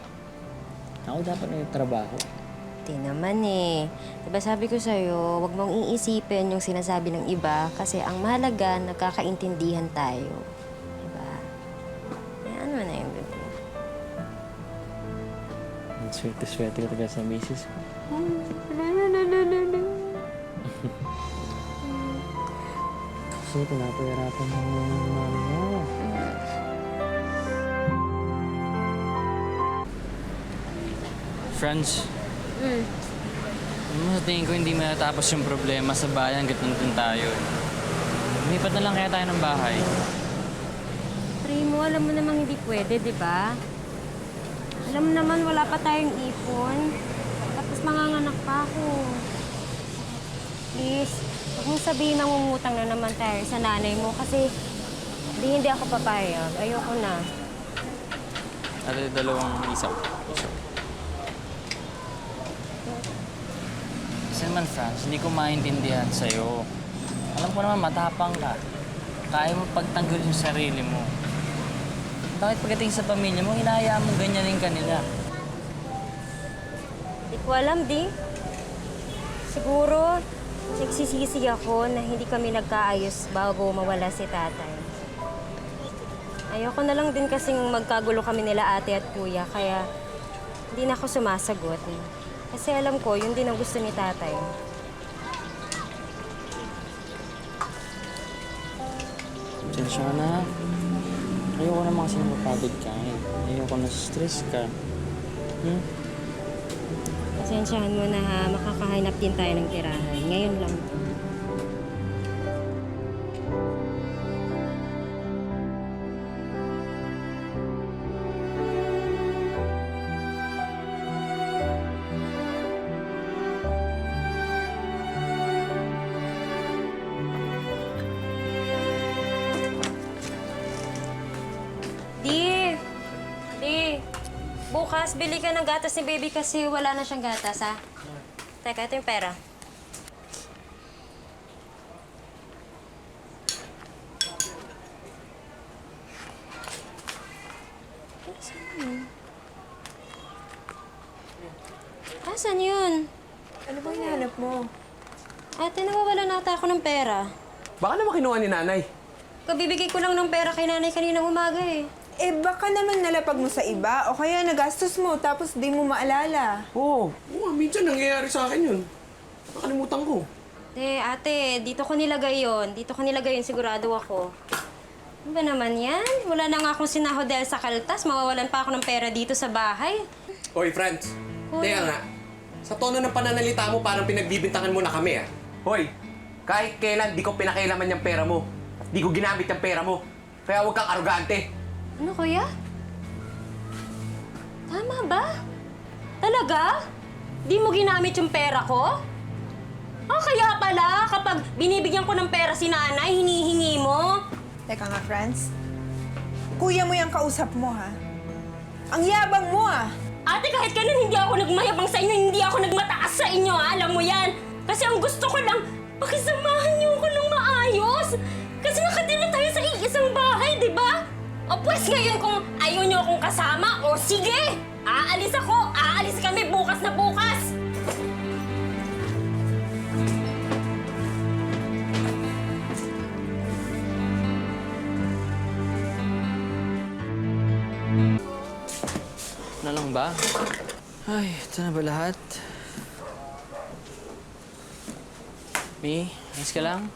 Speaker 8: Ako dapat na yung trabaho.
Speaker 4: Di naman eh. Diba sabi ko sa'yo, huwag mong iisipin yung sinasabi ng iba kasi ang mahalaga, nagkakaintindihan tayo. Diba? Eh, ano na yung bebe?
Speaker 8: Ang swerte-swerte ko talaga sa misis ko. Kasi pinapahirapan mo yung mami mo.
Speaker 10: Franz, sa tingin ko hindi matatapos yung problema sa bayan hanggat nandun tayo. Lumipat na lang kaya tayo ng bahay.
Speaker 4: Primo, alam mo namang hindi pwede, di ba? Alam mo naman, wala pa tayong ipon. Tapos manganganak pa ako. Please, huwag mong sabihin mangungutang na naman tayo sa nanay mo kasi hindi ako papayag. Ayoko na.
Speaker 10: Ate, dalawang isaw. Kasi naman, Franz, hindi ko maintindihan sa'yo. Alam ko naman, matapang ka. Kaya mo pagtanggol yung sarili mo. Bakit pagdating sa pamilya mo, hinahayaan mo ganyanin ka nila?
Speaker 4: Hindi ko alam, Di. Siguro, nagsisisi ako na hindi kami nagkaayos bago mawala si tatay. Ayoko na lang din kasing magkagulo kami nila ate at kuya, kaya hindi na ako sumasagot. Kasi alam ko, yun din ang gusto ni tatay.
Speaker 8: Pasensya ka na. Ayoko naman kasi mapagod ka. Ayoko na stress ka.
Speaker 4: Pasensyahan mo na ha, makakahanap din tayo ng tirahan. Ngayon lang. Bukas, bili ka ng gatas ni baby kasi wala na siyang gatas, ha? Teka, ito yung pera. Asan yun?
Speaker 15: Ano ba hinahanap mo?
Speaker 4: Ate, nawawala na ata ako ng pera.
Speaker 16: Baka naman kinuha ni nanay.
Speaker 4: Kabibigay ko lang ng pera kay nanay kaninang umaga, eh.
Speaker 15: Eh, baka naman nalapag mo sa iba o kaya nagastos mo tapos di mo maalala.
Speaker 16: Oo, minsan nangyayari sa akin yun. Nakalimutan ko.
Speaker 4: Ate, dito ko nilagay yun. Dito ko nilagay yun, sigurado ako. Ano ba naman yan? Wala na nga akong sinahodel sa kaltas. Mawawalan pa ako ng pera dito sa bahay.
Speaker 16: Hoy, Franz. Teka nga. Sa tono ng pananalita mo, parang pinagbibintangan mo na kami, ah. Hoy, kahit kailan di ko pinakailaman yung pera mo. Di ko ginamit yung pera mo. Kaya huwag kang arugante.
Speaker 4: Ano, kuya? Tama ba? Talaga? Di mo ginamit yung pera ko? Kaya pala, kapag binibigyan ko ng pera si nanay, hinihingi mo?
Speaker 15: Teka nga, Franz. Kuya mo yung kausap mo, ha? Ang yabang mo, ah!
Speaker 4: Ate, kahit kailan hindi ako nagmayabang sa inyo, hindi ako nagmataas sa inyo, ha? Alam mo yan. Kasi ang gusto ko lang, pakisamahan niyo ako ng maayos. Kasi nakatira tayo sa iisang bahay, di ba? O pues ngayon kung ayaw niyo akong kasama, o sige! Aalis ako! Aalis kami bukas na bukas!
Speaker 8: Na lang ba? Ay, ito na ba lahat? Mi, ayos ka lang?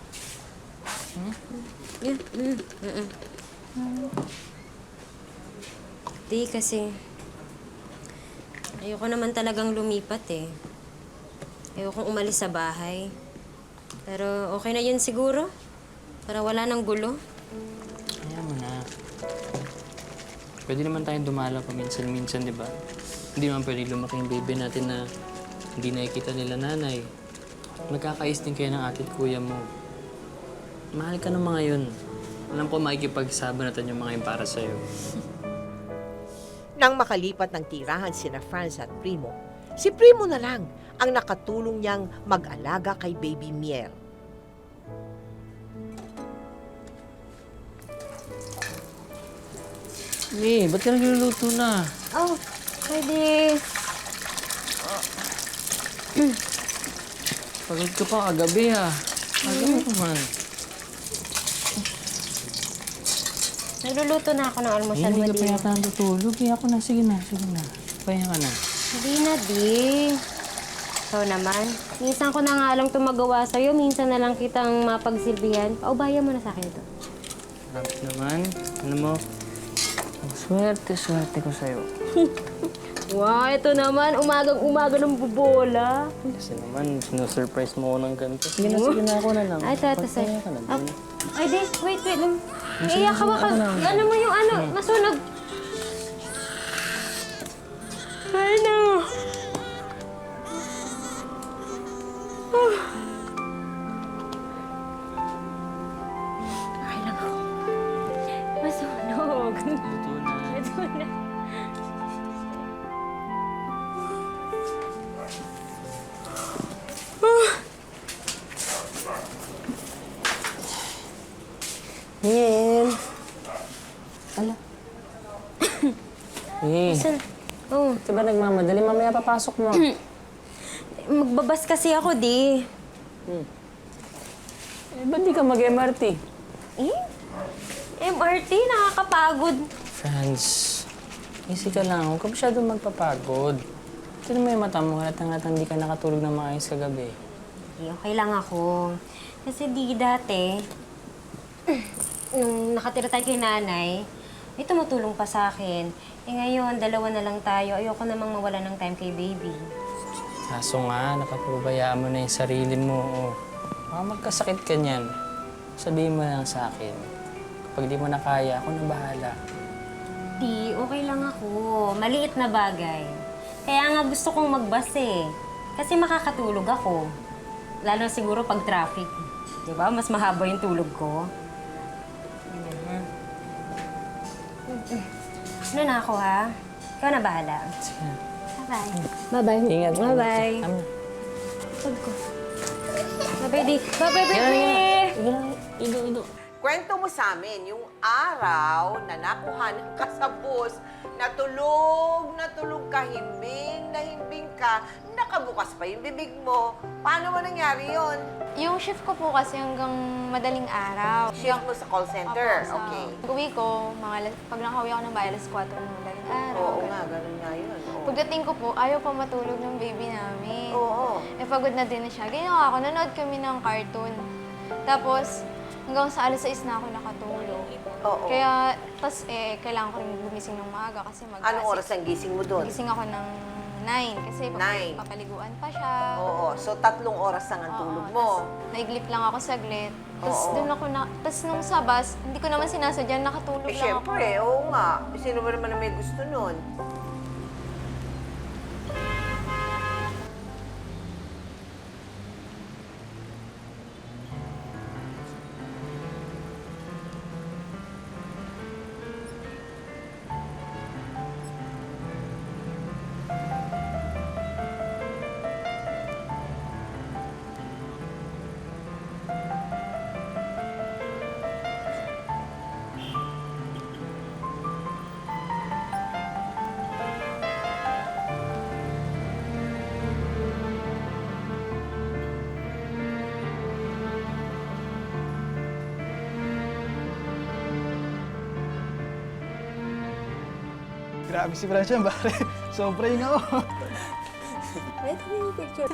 Speaker 4: Di kasi, ayoko naman talagang lumipat eh. Ayokong umalis sa bahay. Pero okay na yun siguro. Para wala nang gulo.
Speaker 8: Kaya mo na. Pwede naman tayong dumalaw paminsan-minsan, di ba? Hindi naman pwede lumaki yung baby natin na hindi nakikita nila nanay. Magkakais din kayo ng ate at kuya mo. Mahal ka ng mga yun. Alam ko makikipagsabanatan yung mga yun para sa'yo.
Speaker 2: Nang makalipat ng tirahan sina Franz at Primo, si Primo na lang ang nakatulong niyang mag-alaga kay Baby Miel.
Speaker 8: Mi, ba't ka nagluluto na?
Speaker 4: Oh, pwede.
Speaker 8: Pagod ka pa kagabi ha. Kagabi naman.
Speaker 4: Nagluluto na ako ng almusal,
Speaker 8: Hindi ka pa
Speaker 4: Mali.
Speaker 8: yata natutulog. Kaya ako na. Sige na. Pahinga ka na.
Speaker 4: Hindi na, di. So naman, minsan ko na nga lang ito magawa sa'yo, minsan na lang kitang mapagsilbihan. Paubaya mo na sa akin ito.
Speaker 8: Harap naman. Ano mo? Ang swerte ko sa'yo.
Speaker 4: Wow, ito naman, umagang-umaga ng bubola.
Speaker 8: Kasi naman, sinusurprise mo ako ng ganito. Sige na ako na lang.
Speaker 4: Ay, ito,
Speaker 8: Pahinga ka na.
Speaker 4: Ay, di, wait.
Speaker 8: Sige,
Speaker 4: Iyak ka ba ka?
Speaker 8: ako na.
Speaker 4: Ano mo yung ano, nasunog? Ano? Ay lang ako. Masunog. Ito na.
Speaker 2: Miel.
Speaker 8: Eh,
Speaker 4: Oh,
Speaker 8: ito ba nagmamadali? Mamaya papasok mo.
Speaker 4: magbabas kasi ako, di.
Speaker 8: Eh, ba't di ka mag-MRT?
Speaker 4: MRT, nakakapagod.
Speaker 8: Franz, easy ka lang. Huwag ka masyadong magpapagod. Tignan mo yung mata mo. Halatang hindi ka nakatulog ng maayos kagabi.
Speaker 4: Okay lang ako. Kasi di dati, nung nakatira tayo kay nanay, may tumutulong pa sa akin. Eh ngayon, dalawa na lang tayo. Ayoko namang mawala ng time kay baby.
Speaker 8: Kaso nga, napapabayaan mo na yung sarili mo. Oh. Baka magkasakit ka niyan. Sabihin mo lang sa akin. Kapag di mo na kaya, ako na bahala.
Speaker 4: Di, okay lang ako. Maliit na bagay. Kaya nga gusto kong magbus eh. Kasi makakatulog ako. Lalo siguro pag traffic. Di ba? Mas mahaba yung tulog ko. Ano na ako, ha? Ikaw na bahala.
Speaker 8: Sige.
Speaker 4: Bye-bye. Bye-bye.
Speaker 8: Ingat.
Speaker 4: Bye-bye.
Speaker 8: Tama.
Speaker 4: Pagod ko. Bye-bye, di. Bye-bye, baby!
Speaker 8: Ido.
Speaker 2: Kwento mo sa amin yung araw na nakuhanan ka sa bus, natulog ka, himbing na himbing ka, nakabukas pa yung bibig mo. Paano mo nangyari yon?
Speaker 3: Yung shift ko po kasi hanggang madaling araw.
Speaker 2: Shift mo sa call center?
Speaker 3: Opo,
Speaker 2: Okay.
Speaker 3: Uwi ko, pag nakawi ako ng bahay, alas 4 ng madaling araw.
Speaker 2: Oo nga, ganun nga yun. Oo.
Speaker 3: Pagdating ko po, ayaw pa matulog ng baby namin.
Speaker 2: Oo.
Speaker 3: Eh, pagod na din na siya. Ginawa ko, nanood kami ng cartoon. Tapos, hanggang sa alas 6 na ako nakatulog.
Speaker 2: Oo.
Speaker 3: Kaya, tas kailangan ko rin gumising ng maaga kasi
Speaker 2: Anong oras ang gising mo doon?
Speaker 3: Gising ako ng 9 kasi
Speaker 2: 9.
Speaker 3: papaliguan pa siya.
Speaker 2: Oo. So, 3 oras lang ang tulog mo.
Speaker 3: Naiglip lang ako saglit. Tapos
Speaker 2: Oo.
Speaker 3: doon ako tapos nung sa bus, hindi ko naman sinasadya, nakatulog
Speaker 2: Eh,
Speaker 3: lang ako.
Speaker 2: syempre, oo nga. Sino ba naman na may gusto nun?
Speaker 9: Grabe si Francia, pare. Sobra yung ako.
Speaker 11: Wait, yung picture.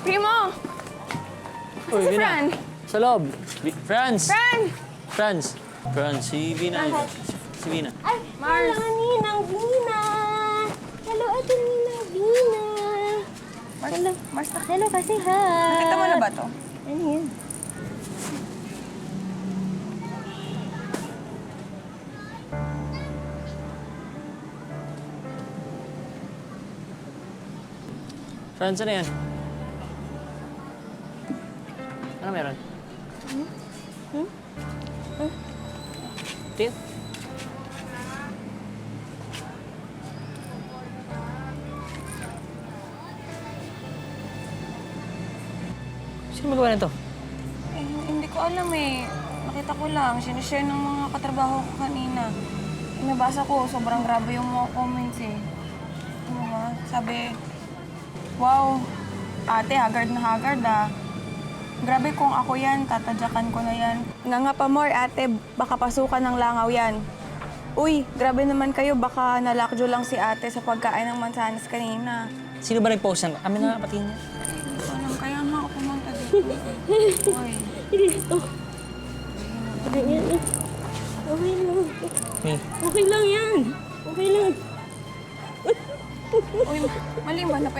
Speaker 11: Primo!
Speaker 8: Uy,
Speaker 11: Si
Speaker 8: Vina.
Speaker 11: Fran!
Speaker 8: Sa loob. Franz!
Speaker 11: Fran!
Speaker 8: Franz! Franz, si Vina. Si Vina.
Speaker 4: Ay, Mars! Hello, Ninang Vina! Hello, ate Ninang Vina! Hello,
Speaker 11: Mars,
Speaker 4: hello kasi ha!
Speaker 11: nakita mo na ba to?
Speaker 4: Ano yan?
Speaker 8: Franz, ano yan? Ano meron? Tio? Sino magawa nito?
Speaker 11: Eh, hindi ko alam eh. Nakita ko lang, sinishare ng mga katrabaho ko kanina. Nabasa ko, sobrang grabe yung mga comments eh. Ano ba? Sabi, wow, ate, haggard na haggard ah. Grabe kung ako yan, tatadyakan ko na yan. Nga pa more, ate, baka pasukan ng langaw yan. Uy, grabe naman kayo, baka nalakjo lang si ate sa pagkain ng mansanas kanina.
Speaker 8: Sino ba nag-post yan? Amin na pati niya.
Speaker 11: Anong kaya nga ako pumunta dito? Uy.
Speaker 4: Okay yan. Okay lang.
Speaker 8: May.
Speaker 4: Okay lang yan. Okay lang.
Speaker 11: Uy, mali ba na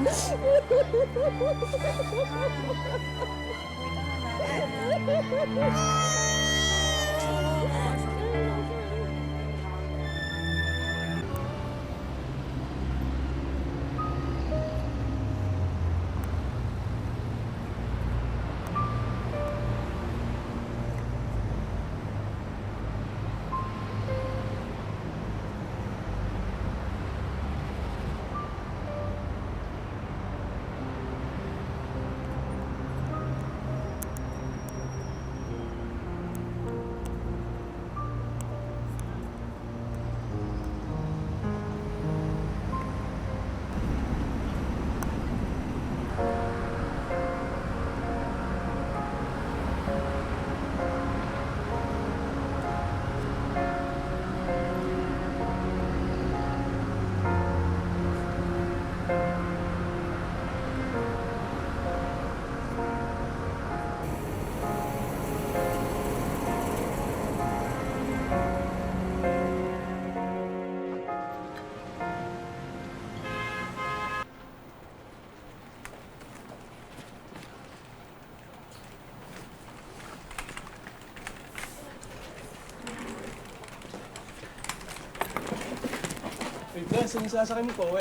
Speaker 9: Wait, Fran, saan yung sasakay mo po, uwi?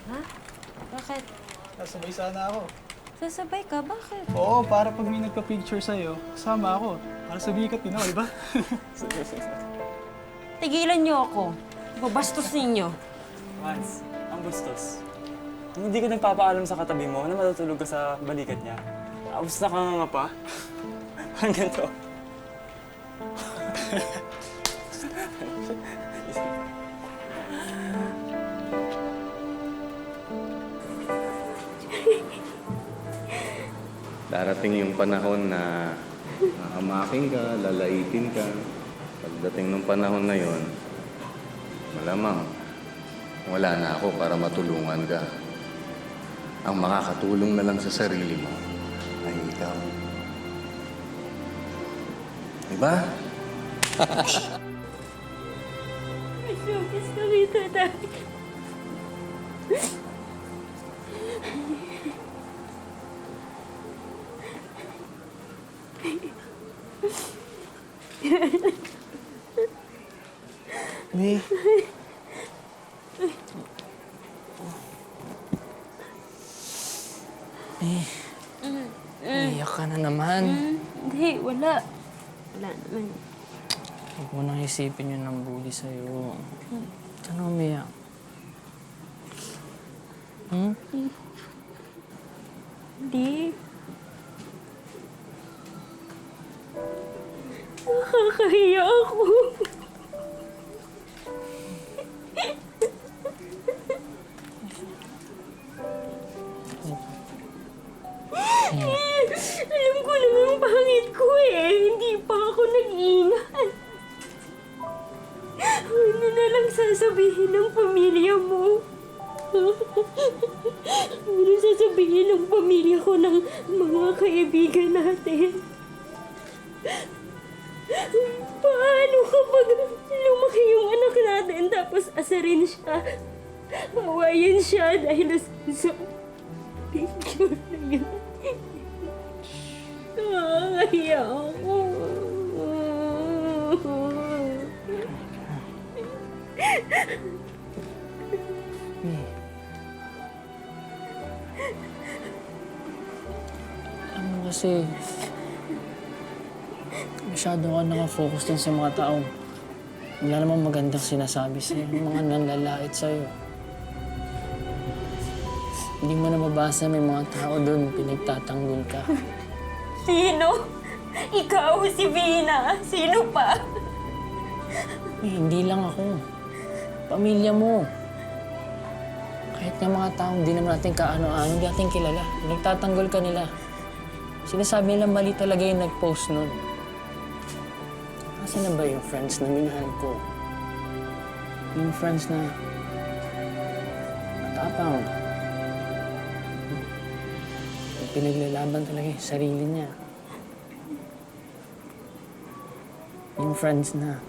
Speaker 4: Ha? Bakit?
Speaker 9: Sasabay sana ako.
Speaker 4: Sasabay ka? Bakit?
Speaker 9: Oo, para pag may nagpa-picture sa'yo, kasama ako. Para sabihin ka din ako, di ba?
Speaker 4: Tigilan niyo ako. Babastos ninyo.
Speaker 17: Vance, ang bustos. Kung hindi ka nagpapaalam sa katabi mo na matutulog ka sa balikat niya, tapos nakanganga pa, hanggang to.
Speaker 1: Darating yung panahon na makamaking ka, lalaitin ka. Pagdating ng panahon na yon, malamang wala na ako para matulungan ka. Ang makakatulong na lang sa sarili mo ay ikaw. Diba?
Speaker 4: Masukis kami ito, Daddy.
Speaker 8: May. Iyak ka na naman.
Speaker 4: Hindi, wala. Wala naman.
Speaker 8: Huwag mo nang isipin yun ng bully sa'yo. Ano umiyak?
Speaker 4: Hindi. Nakakahiya ako. Alam ko namang pangit ko eh. Hindi pa ako nag-ingat. Ano na lang sasabihin ng pamilya mo? Ano sasabihin ng pamilya ko ng mga kaibigan natin? Paano kapag lumaki yung anak natin tapos asarin siya? Awayin siya dahil sa picture na yun. Nakakaya ako.
Speaker 8: Ano kasi, masyado ka nakafocus din sa mga taong wala namang magandang sinasabi sa'yo, mga nanlalait sa'yo. Hindi mo na mabasa, may mga tao doon, pinagtatanggol ka.
Speaker 4: Sino? Ikaw, si Vina. Sino pa?
Speaker 8: Hindi lang ako. Pamilya mo. Kahit nga mga taong di naman natin kaano-ano, hindi natin kilala. Nagtatanggol ka nila. Sinasabi nila mali talaga yung nag-post nun. Nasaan na ba yung friends na minahal ko? Yung friends na matapang. Yung pinaglalaban talaga yung sarili niya. Yung friends na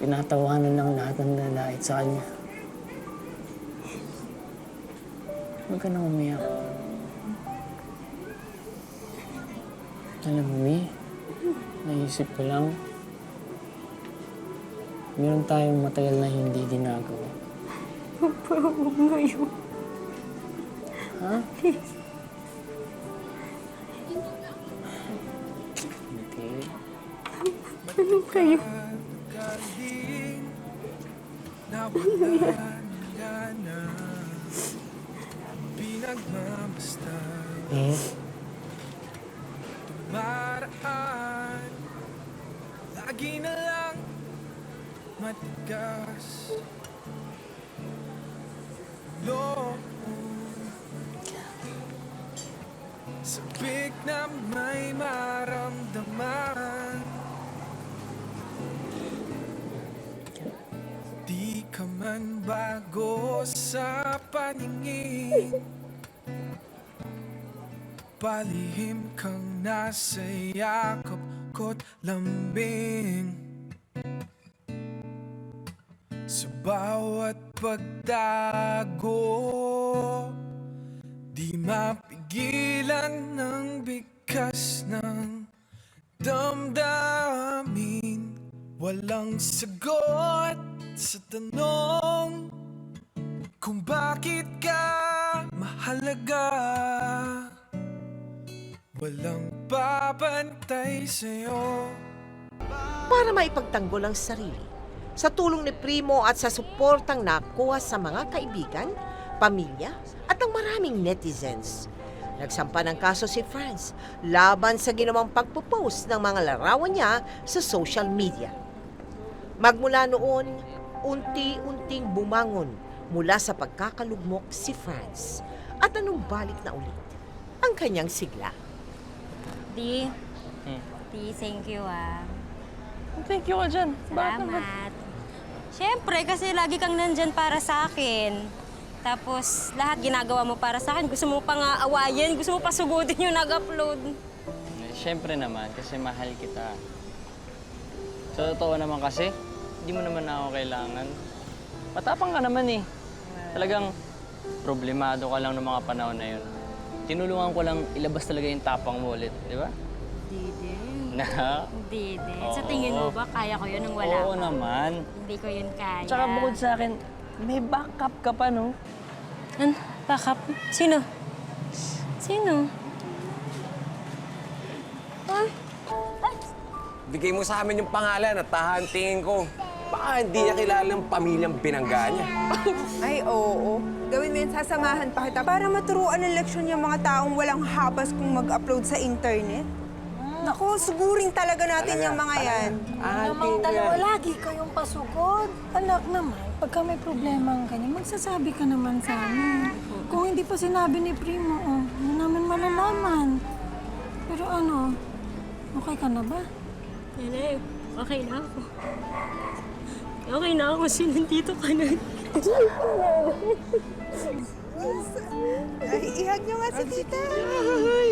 Speaker 8: tinatawanan ng lahat ng lalait sa kanya. Huwag ka nang umiyak. Alam mo, Mi, naisip ko lang, meron tayong matagal na hindi ginagawa.
Speaker 4: Huwag ngayon.
Speaker 8: Ha? Okay.
Speaker 4: Ano kayo?
Speaker 8: Eh?
Speaker 13: Dumaraan, lagi na lang matigas loob, sabik na may maramdaman. Di ka man bago sa paningin, palihim kang nasa yakap ko't lambing. Sa bawat pagtago, di mapigilan ng bigkas ng damdamin. Walang sagot sa tanong kung bakit ka mahalaga. Walang babantay sa'yo.
Speaker 2: Para maipagtanggol ang sarili, sa tulong ni Primo at sa suportang nakuha sa mga kaibigan, pamilya at ang maraming netizens, nagsampa ng kaso si Franz laban sa ginawang pagpo-post ng mga larawan niya sa social media. Magmula noon, unti-unting bumangon mula sa pagkakalugmok si Franz at anong balik na ulit ang kanyang sigla.
Speaker 4: Di, thank you
Speaker 11: Thank you ka dyan.
Speaker 4: Salamat. Siyempre, kasi lagi kang nandyan para sa akin. Tapos, lahat ginagawa mo para sa akin. Gusto mo pa nga awayin, gusto mo pa sugudin yung nag-upload.
Speaker 8: Siyempre naman, kasi mahal kita. Sa totoo naman kasi, hindi mo naman ako kailangan. Matapang ka naman eh. Talagang problemado ka lang ng mga panahon na yun. Tinulungan ko lang ilabas talaga yung tapang mo ulit, di ba?
Speaker 4: Hindi din.
Speaker 8: Na?
Speaker 4: Hindi din. Sa
Speaker 8: Oo.
Speaker 4: tingin mo ba, kaya ko yun nang wala
Speaker 8: Oo
Speaker 4: ka?
Speaker 8: naman.
Speaker 4: Hindi ko yun kaya.
Speaker 8: Tsaka bukod sa akin, may backup ka pa, no?
Speaker 4: Backup? Sino? Sino?
Speaker 16: Bigay mo sa amin yung pangalan at tahantingin ko. Baka hindi niya kilala ang pamilyang binangga niya.
Speaker 15: Ay, oo. Gawin mo yun, sasamahan pa kita para maturuan ng leksyon yung mga taong walang habas kung mag-upload sa internet. Naku, sugurin talaga natin yung mga yan.
Speaker 6: Namang dalawa lagi kayong pasugod. Anak naman, pagka may problema ang kanya, magsasabi ka naman sa amin. Kung hindi pa sinabi ni Primo, hindi namin malalaman. ano? Okay ka na ba?
Speaker 4: Nanay, okay na ako. Okay na ako kasi nandito ka na.
Speaker 15: Ay, ihag niyo nga si tita. Ay.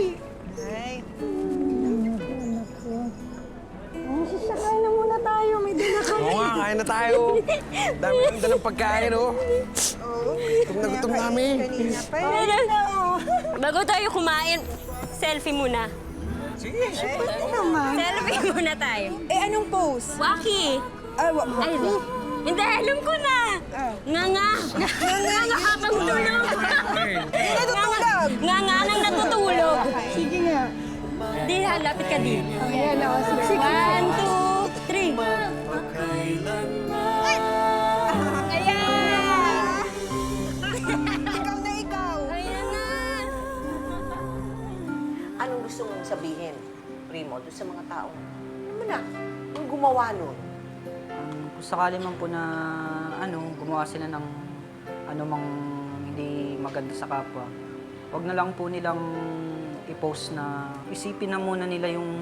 Speaker 6: Sasakay na muna tayo. May dala kami.
Speaker 16: Oo nga, kain na tayo. Dami ng dalang pagkain, oh. Gutom na gutom namin.
Speaker 15: Kanina pa
Speaker 4: Bago tayo kumain, selfie muna.
Speaker 15: Sige, naman.
Speaker 4: Selfie muna tayo.
Speaker 15: Eh, anong pose?
Speaker 4: Waki!
Speaker 15: Ay,
Speaker 4: Hindi, alam ko na! Nga! Nga habang tulog!
Speaker 15: natutulog!
Speaker 4: Nga nang natutulog!
Speaker 15: Sige nga.
Speaker 4: Di, lapit ka din.
Speaker 15: Ayan, ako. Sige.
Speaker 4: 1, 2, 3. Ayan!
Speaker 15: Ikaw na ikaw.
Speaker 4: Ayan na!
Speaker 2: Anong gusto mong sabihin, Primo, doon sa mga tao? Ano na, yung gumawa nun?
Speaker 9: Kung sakali man po na gumawa sila ng mang hindi maganda sa kapwa, wag na lang po nilang i-post na isipin na muna nila yung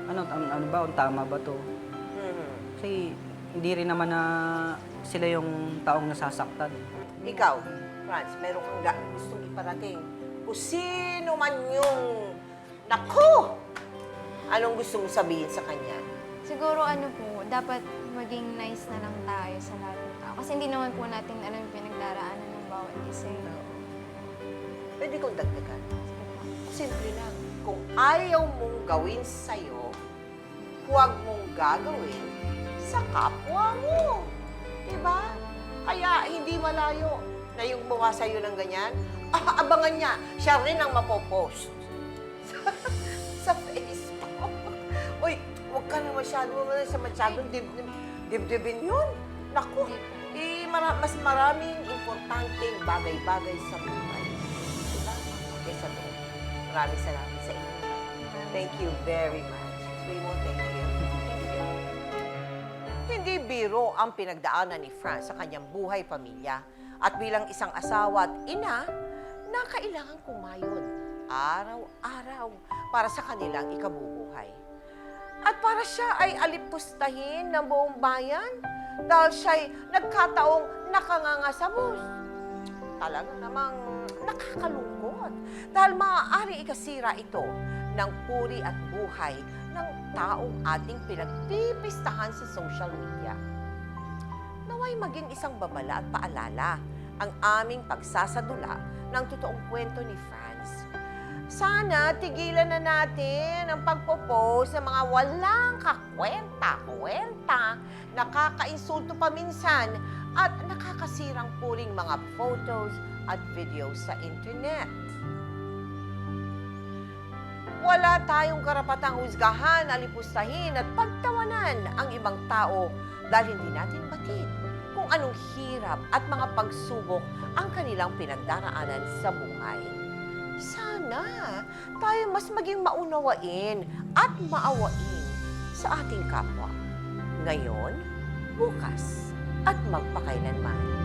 Speaker 9: ano ba, kung tama ba to. Kasi hindi rin naman na sila yung taong nasasaktan.
Speaker 2: Ikaw, Franz, meron kang gustong iparating. Kung sino man yung... Naku! Anong gusto mong sabihin sa kanya?
Speaker 3: Siguro dapat maging nice na lang tayo sa lahat ng tao. Kasi hindi naman po natin alam yung pinagdaraanan ng bawat isa.
Speaker 2: Pwede kong dagdagan. Simple lang. Kung ayaw mong gawin sa'yo, huwag mong gagawin sa kapwa mo. Diba? Kaya hindi malayo na yung gumawa sa'yo ng ganyan, abangan niya, siya rin ang mapopost sa Facebook. Uy, huwag ka na masyadong dibdibin yun. Naku, mas maraming importanteng bagay-bagay sa buhay. Diba? Kesa doon. Maraming salamat sa inyo. Thank you very much. Primo, thank you. Hindi biro ang pinagdaanan ni Franz sa kanyang buhay pamilya. At bilang isang asawa at ina, na kailangan kumayod araw-araw para sa kanilang ikabubuhay. At para siya ay alipustahin ng buong bayan dahil siya'y nagkataong nakangangasabos. Talaga namang nakakalungkot dahil maaari ikasira ito ng puri at buhay ng taong ating pinagpipistahan sa social media. Naway maging isang babala at paalala ang aming pagsasadula ng totoong kwento ni Franz. Sana tigilan na natin ang pagpo-post ng mga walang kakwenta-kwenta, nakakainsulto pa minsan at nakakasirang puring mga photos at videos sa internet. Wala tayong karapatang husgahan, alipustahin at pagtawanan ang ibang tao dahil hindi natin batid kung anong hirap at mga pagsubok ang kanilang pinagdaraanan sa buhay. Sana tayo mas maging maunawain at maawain sa ating kapwa. Ngayon, bukas, at magpakailanman.